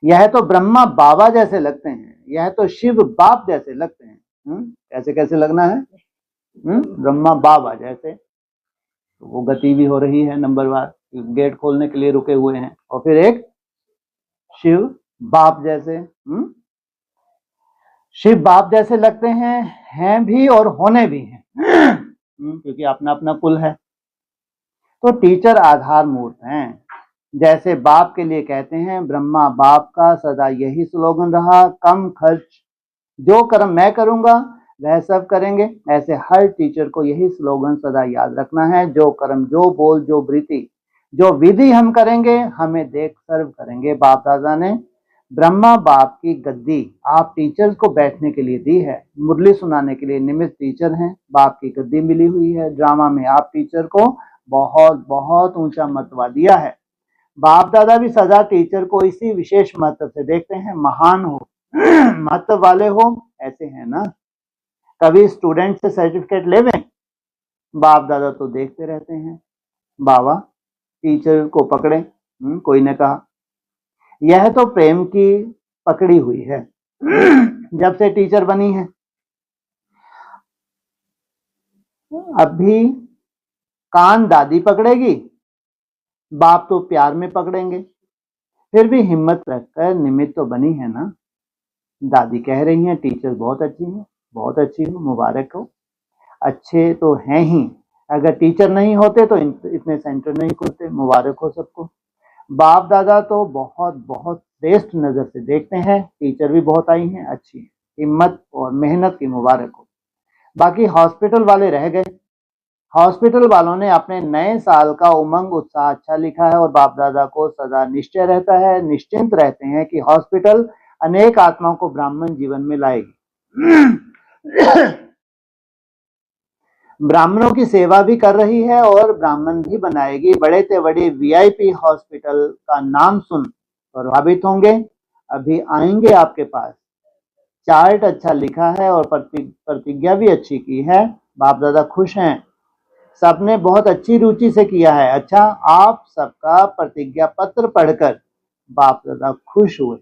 यह तो ब्रह्मा बाबा जैसे लगते हैं, यह तो शिव बाप जैसे लगते हैं। कैसे कैसे लगना है? ब्रह्मा बाबा जैसे। तो वो गति भी हो रही है नंबरवार, गेट खोलने के लिए रुके हुए हैं। और फिर एक शिव बाप जैसे, शिव बाप जैसे लगते हैं भी और होने भी हैं, क्योंकि अपना अपना कुल है। तो टीचर आधार मूर्त हैं। जैसे बाप के लिए कहते हैं ब्रह्मा बाप का सदा यही स्लोगन रहा, कम खर्च, जो कर्म मैं करूंगा वह सब करेंगे। ऐसे हर टीचर को यही स्लोगन सदा याद रखना है, जो कर्म, जो बोल, जो वृत्ति, जो विधि हम करेंगे, हमें देख सर्व करेंगे। बाप दादा ने ब्रह्मा बाप की गद्दी आप टीचर्स को बैठने के लिए दी है, मुरली सुनाने के लिए निमित्त टीचर हैं, बाप की गद्दी मिली हुई है। ड्रामा में आप टीचर को बहुत बहुत ऊंचा मर्तबा दिया है। बाप दादा भी सदा टीचर को इसी विशेष महत्व से देखते हैं, महान हो, महत्व वाले हो, ऐसे हैं ना। कभी स्टूडेंट से सर्टिफिकेट लेवें, बाप दादा तो देखते रहते हैं। बाबा टीचर को पकड़े, कोई ने कहा यह तो प्रेम की पकड़ी हुई है, जब से टीचर बनी है। अभी कान दादी पकड़ेगी, बाप तो प्यार में पकड़ेंगे। फिर भी हिम्मत रखकर, निमित्त तो बनी है ना। दादी कह रही हैं टीचर बहुत अच्छी है, बहुत अच्छी हो, मुबारक हो। अच्छे तो हैं ही, अगर टीचर नहीं होते तो इतने सेंटर नहीं खुलते, मुबारक हो सबको। बाप दादा तो बहुत बहुत श्रेष्ठ नजर से देखते हैं, टीचर भी बहुत आई हैं, अच्छी है, हिम्मत और मेहनत की मुबारक हो। बाकी हॉस्पिटल वाले रह गए। हॉस्पिटल वालों ने अपने नए साल का उमंग उत्साह अच्छा लिखा है, और बाप दादा को सदा निश्चय रहता है, निश्चिंत रहते हैं कि हॉस्पिटल अनेक आत्माओं को ब्राह्मण जीवन में लाएगी। ब्राह्मणों की सेवा भी कर रही है और ब्राह्मण भी बनाएगी। बड़े से बड़े वीआईपी हॉस्पिटल का नाम सुन प्रभावित होंगे, अभी आएंगे आपके पास। चार्ट अच्छा लिखा है और प्रतिज्ञा भी अच्छी की है। बाप दादा खुश हैं, सबने बहुत अच्छी रुचि से किया है। अच्छा, आप सबका प्रतिज्ञा पत्र पढ़कर बाप दादा खुश हुए,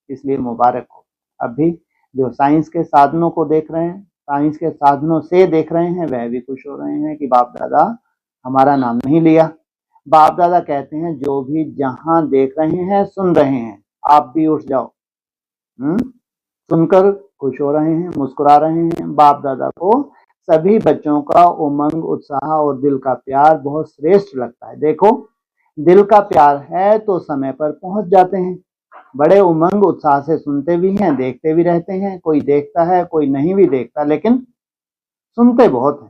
इसलिए मुबारक हो। अभी जो साइंस के साधनों को देख रहे हैं, साइंस के साधनों से देख रहे हैं, वह भी खुश हो रहे हैं कि बाप दादा हमारा नाम नहीं लिया। बाप दादा कहते हैं जो भी जहां देख रहे हैं, सुन रहे हैं, आप भी उठ जाओ। सुनकर खुश हो रहे हैं, मुस्कुरा रहे हैं। बाप दादा को सभी बच्चों का उमंग, उत्साह और दिल का प्यार बहुत श्रेष्ठ लगता है। देखो, दिल का प्यार है तो समय पर पहुंच जाते हैं। बड़े उमंग उत्साह से सुनते भी हैं, देखते भी रहते हैं। कोई देखता है, कोई नहीं भी देखता, लेकिन सुनते बहुत हैं।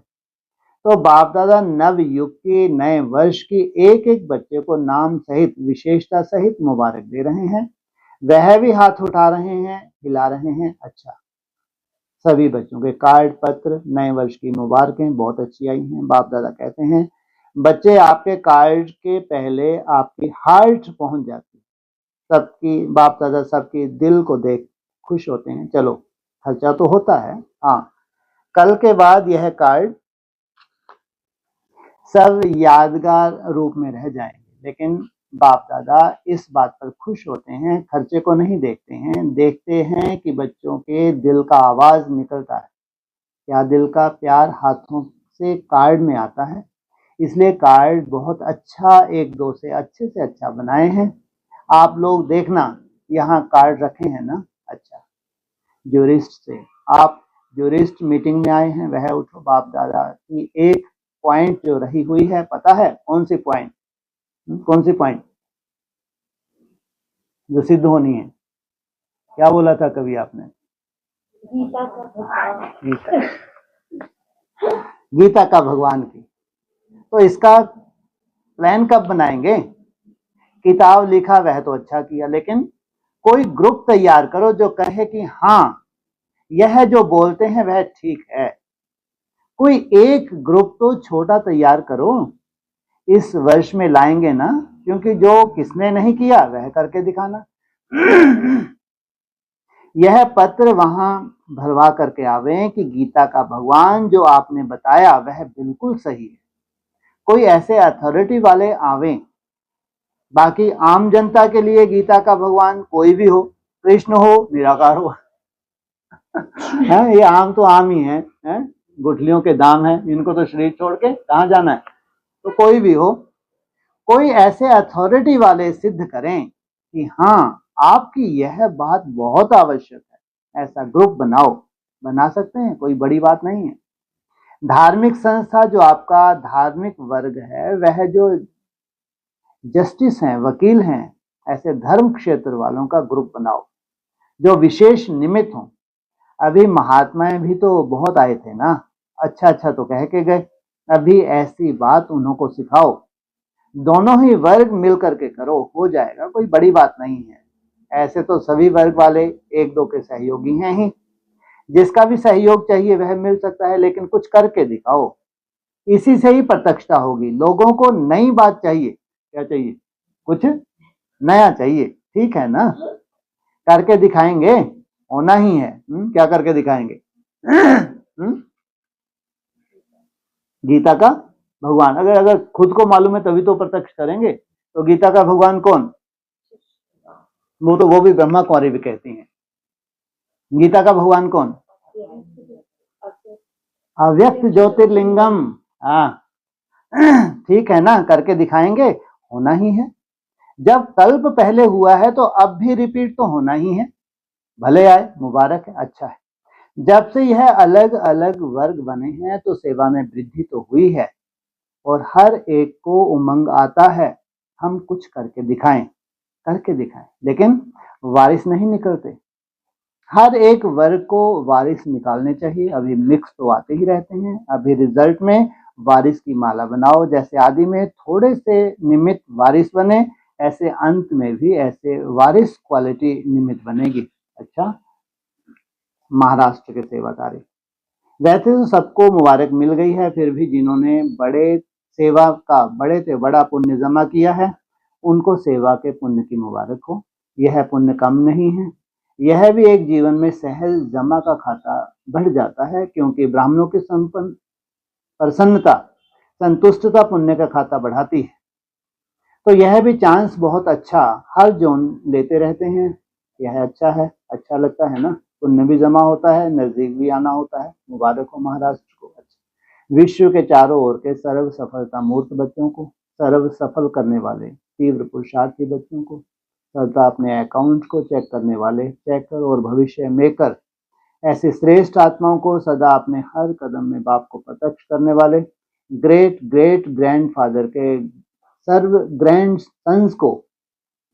तो बाप दादा नव युग के नए वर्ष की एक एक बच्चे को नाम सहित, विशेषता सहित मुबारक दे रहे हैं। वह भी हाथ उठा रहे हैं, हिला रहे हैं। अच्छा, सभी बच्चों के कार्ड, पत्र, नए वर्ष की मुबारकें बहुत अच्छी आई हैं। बाप दादा कहते हैं बच्चे, आपके कार्ड के पहले आपकी हार्ट पहुंच जाती है। सबकी, बाप दादा सबके दिल को देख खुश होते हैं। चलो, खर्चा तो होता है, हाँ, कल के बाद यह कार्ड सब यादगार रूप में रह जाएंगे। लेकिन बाप दादा इस बात पर खुश होते हैं, खर्चे को नहीं देखते हैं, देखते हैं कि बच्चों के दिल का आवाज निकलता है, क्या दिल का प्यार हाथों से कार्ड में आता है। इसलिए कार्ड बहुत अच्छा, एक दो से अच्छा बनाए हैं। आप लोग देखना, यहाँ कार्ड रखे हैं ना। अच्छा, ज्यूरिस्ट से, आप ज्यूरिस्ट मीटिंग में आए हैं, वह उठो। बाप दादा की एक पॉइंट जो रही हुई है, पता है कौन सी पॉइंट? कौन सी पॉइंट जो सिद्ध होनी है? क्या बोला था कभी आपने? गीता का भगवान। गीता का भगवान की। तो इसका प्लान कब बनाएंगे? किताब लिखा वह तो अच्छा किया, लेकिन कोई ग्रुप तैयार करो जो कहे कि हाँ, यह जो बोलते हैं वह ठीक है। कोई एक ग्रुप तो छोटा तैयार करो, इस वर्ष में लाएंगे ना, क्योंकि जो किसने नहीं किया वह करके दिखाना। यह पत्र वहां भरवा करके आवे कि गीता का भगवान जो आपने बताया वह बिल्कुल सही है। कोई ऐसे अथॉरिटी वाले आवे। बाकी आम जनता के लिए गीता का भगवान कोई भी हो, कृष्ण हो, निराकार हो। है, ये आम तो आम ही है, गुठलियों के दाम है, इनको तो शरीर छोड़ के कहाँ जाना है। तो कोई भी हो, कोई ऐसे अथॉरिटी वाले सिद्ध करें कि हाँ आपकी यह बात बहुत आवश्यक है, ऐसा ग्रुप बनाओ। बना सकते हैं, कोई बड़ी बात नहीं है। धार्मिक संस्था जो आपका धार्मिक वर्ग है, वह जो जस्टिस हैं, वकील हैं, ऐसे धर्म क्षेत्र वालों का ग्रुप बनाओ जो विशेष निमित्त हों। अभी महात्माएं भी तो बहुत आए थे ना, अच्छा अच्छा तो कह के गए, अभी ऐसी बात उन्हों को सिखाओ। दोनों ही वर्ग मिल करके करो, हो जाएगा, कोई बड़ी बात नहीं है। ऐसे तो सभी वर्ग वाले एक दो के सहयोगी हैं ही, जिसका भी सहयोग चाहिए वह मिल सकता है, लेकिन कुछ करके दिखाओ, इसी से ही प्रत्यक्षता होगी। लोगों को नई बात चाहिए, क्या चाहिए, कुछ नया चाहिए, ठीक है ना, करके दिखाएंगे, होना ही है। क्या करके दिखाएंगे? गीता का भगवान, अगर खुद को मालूम है तभी तो प्रत्यक्ष करेंगे। तो गीता का भगवान कौन? वो भी ब्रह्मा कुमारी भी कहती हैं। गीता का भगवान कौन? अव्यक्त ज्योतिर्लिंगम। हाँ ठीक है ना, करके दिखाएंगे, होना ही है। जब कल्प पहले हुआ है तो अब भी रिपीट तो होना ही है, भले आए, मुबारक है, अच्छा है। जब से यह अलग अलग वर्ग बने हैं तो सेवा में वृद्धि तो हुई है और हर एक को उमंग आता है, हम कुछ करके दिखाएं, लेकिन वारिस नहीं निकलते। हर एक वर्ग को वारिस निकालने चाहिए। अभी मिक्स तो आते ही रहते हैं, अभी रिजल्ट में वारिस की माला बनाओ। जैसे आदि में थोड़े से निमित्त वारिस बने, ऐसे अंत में भी ऐसे वारिस क्वालिटी निमित्त बनेगी। अच्छा, महाराष्ट्र के सेवादारी, वैसे तो सबको मुबारक मिल गई है, फिर भी जिन्होंने बड़े से बड़ा पुण्य जमा किया है, उनको सेवा के पुण्य की मुबारक हो। यह पुण्य कम नहीं है, यह भी एक जीवन में सहज जमा का खाता बढ़ जाता है, क्योंकि ब्राह्मणों की संपन्न प्रसन्नता, संतुष्टता पुण्य का खाता बढ़ाती है। तो यह भी चांस बहुत अच्छा, हर जोन लेते रहते हैं, यह अच्छा है, अच्छा लगता है ना, पुण्य भी जमा होता है, नजदीक भी आना होता है। मुबारक हो महाराष्ट्र को। अच्छा, विश्व के चारों ओर के सर्व सफलता मूर्त बच्चों को, सर्व सफल करने वाले तीव्र पुरुषार्थी बच्चों को, सदा अपने अकाउंट को चेक करने वाले चेकर और भविष्य मेकर ऐसे श्रेष्ठ आत्माओं को, सदा अपने हर कदम में बाप को प्रत्यक्ष करने वाले ग्रेट ग्रेट ग्रैंडफादर के सर्व ग्रैंड सन्स को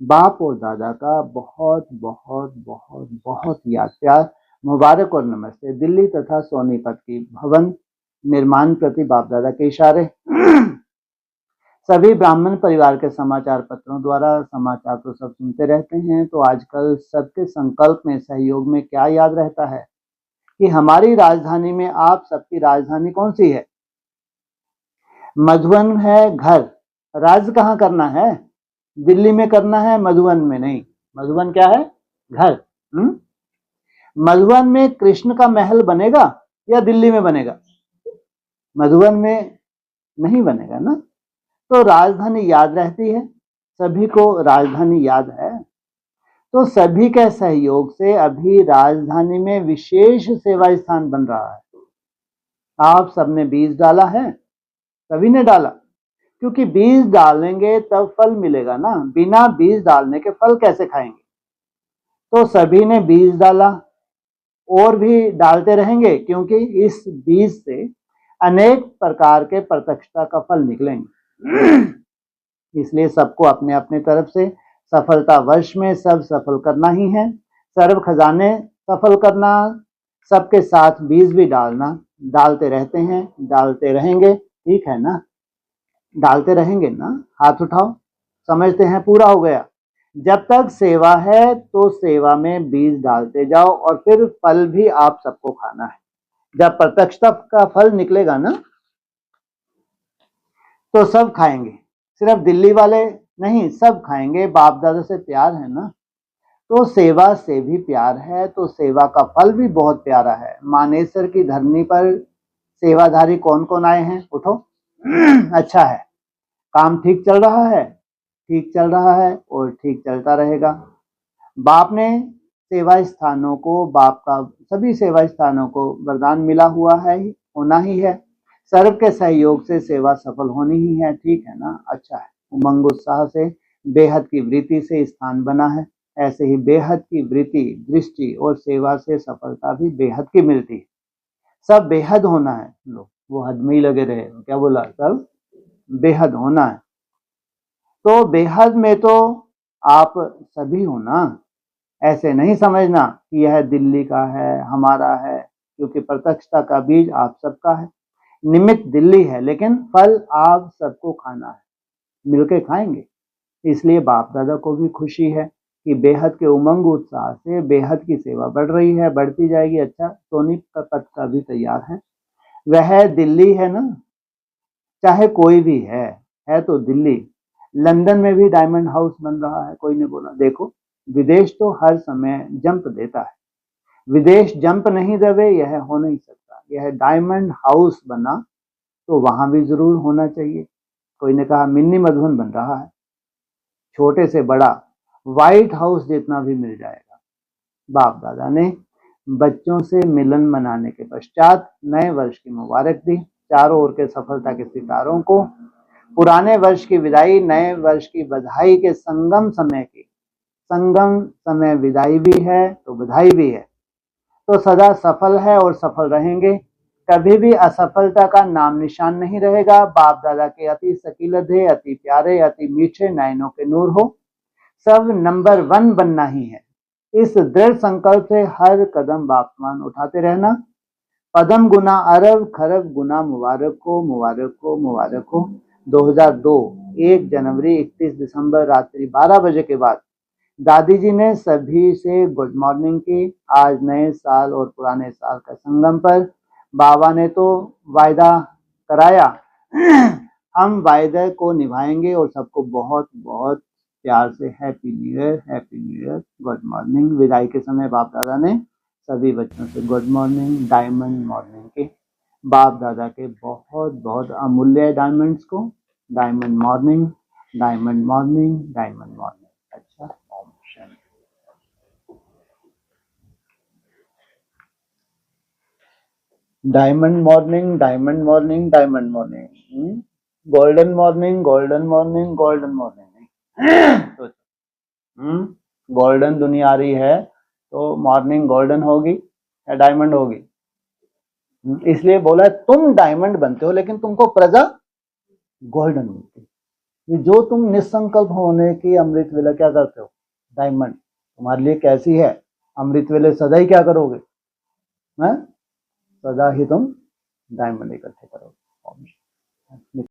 बाप और दादा का बहुत बहुत बहुत बहुत याद प्यार, मुबारक और नमस्ते। दिल्ली तथा सोनीपत की भवन निर्माण प्रति बाप दादा के इशारे। सभी ब्राह्मण परिवार के समाचार पत्रों द्वारा समाचार तो सब सुनते रहते हैं, तो आजकल सबके संकल्प में सहयोग में क्या याद रहता है कि हमारी राजधानी में, आप सबकी राजधानी कौन सी है? मधुबन है घर। राज कहाँ करना है? दिल्ली में करना है, मधुबन में नहीं। मधुबन क्या है? घर। मधुबन में कृष्ण का महल बनेगा या दिल्ली में बनेगा? मधुबन में नहीं बनेगा ना। तो राजधानी याद रहती है, सभी को राजधानी याद है, तो सभी के सहयोग से अभी राजधानी में विशेष सेवा स्थान बन रहा है। आप सबने बीज डाला है, सभी ने डाला, क्योंकि बीज डालेंगे तब फल मिलेगा ना, बिना बीज डालने के फल कैसे खाएंगे? तो सभी ने बीज डाला और भी डालते रहेंगे, क्योंकि इस बीज से अनेक प्रकार के प्रत्यक्षता का फल निकलेंगे। इसलिए सबको अपने अपने तरफ से सफलता वर्ष में सब सफल करना ही है, सर्व खजाने सफल करना, सबके साथ बीज भी डालना, डालते रहते हैं, डालते रहेंगे, ठीक है ना, डालते रहेंगे ना। हाथ उठाओ, समझते हैं, पूरा हो गया। जब तक सेवा है तो सेवा में बीज डालते जाओ और फिर फल भी आप सबको खाना है। जब प्रत्यक्षता का फल निकलेगा ना तो सब खाएंगे, सिर्फ दिल्ली वाले नहीं, सब खाएंगे। बाप दादा से प्यार है ना, तो सेवा से भी प्यार है, तो सेवा का फल भी बहुत प्यारा है। मानेसर की धरनी पर सेवाधारी कौन कौन आए हैं? उठो। अच्छा है, काम ठीक चल रहा है, ठीक चल रहा है और ठीक चलता रहेगा। बाप ने सेवा स्थानों को, बाप का सभी सेवा स्थानों को वरदान मिला हुआ है, होना ही है। सर्व के सहयोग से सेवा सफल होनी ही है, ठीक है ना, अच्छा है। उमंग उत्साह से बेहद की वृत्ति से स्थान बना है, ऐसे ही बेहद की वृत्ति, दृष्टि और सेवा से सफलता भी बेहद की मिलती है। सब बेहद होना है, लोग वो हद में ही लगे रहे, क्या बोला, सब बेहद होना है। तो बेहद में तो आप सभी हो ना, ऐसे नहीं समझना कि यह दिल्ली का है, हमारा है, क्योंकि प्रत्यक्षता का बीज आप सबका है। निमित्त दिल्ली है लेकिन फल आप सबको खाना है, मिलके खाएंगे। इसलिए बाप दादा को भी खुशी है कि बेहद के उमंग उत्साह से बेहद की सेवा बढ़ रही है, बढ़ती जाएगी। अच्छा, सोनी का पद का भी तैयार है, वह दिल्ली है ना, चाहे कोई भी है तो दिल्ली। लंदन में भी डायमंड हाउस बन रहा है, कोई ने बोला। देखो, विदेश तो हर समय जंप देता है, विदेश जंप नहीं देवे यह हो नहीं सकता। यह डायमंड हाउस बना तो वहां भी जरूर होना चाहिए। कोई ने कहा मिनी मधुबन बन रहा है, छोटे से बड़ा व्हाइट हाउस जितना भी मिल जाएगा। बाप दादा ने बच्चों से मिलन मनाने के पश्चात नए वर्ष की मुबारक दी, चारों ओर के सफलता के सितारों को। पुराने वर्ष की विदाई नए वर्ष की बधाई के संगम समय की, संगम समय विदाई भी है तो बधाई भी है। तो सदा सफल है और सफल रहेंगे, कभी भी असफलता का नाम निशान नहीं रहेगा। बाप दादा के अति सकीलधे, अति प्यारे, अति मीठे नयनों के नूर हो, सब नंबर 1 बनना ही है। इस दृढ़ संकल्प से हर कदम बापमान उठाते रहना। पदम गुना अरब, खरब गुना मुबारक हो, मुबारक हो, मुबारक हो। 2002 1 जनवरी 31 दिसंबर रात्रि 12 बजे के बाद दादी जी ने सभी से गुड मॉर्निंग की। आज नए साल और पुराने साल का संगम पर बाबा ने तो वायदा कराया, हम वायदे को निभाएंगे और सबको बहुत बहुत प्यार से happy new year, happy new year, good morning. विदाई के समय बाप दादा ने सभी बच्चों से गुड मॉर्निंग, डायमंड मॉर्निंग की। बाप दादा के बहुत बहुत अमूल्य डायमंड्स को diamond morning, diamond morning, diamond morning. अच्छा, ओम शांति। Diamond morning, diamond morning, diamond morning, golden morning, golden morning, golden morning. Golden दुनिया आ रही है तो मॉर्निंग गोल्डन होगी या डायमंड होगी? इसलिए बोला तुम डायमंड बनते हो लेकिन तुमको प्रजा गोल्डन मिलती है। जो तुम निसंकल्प होने की अमृत वेला क्या करते हो, डायमंड तुम्हारे लिए कैसी है? अमृत वेले सदा ही क्या करोगे, सदा ही तुम डायमंड इकट्ठे करोगे।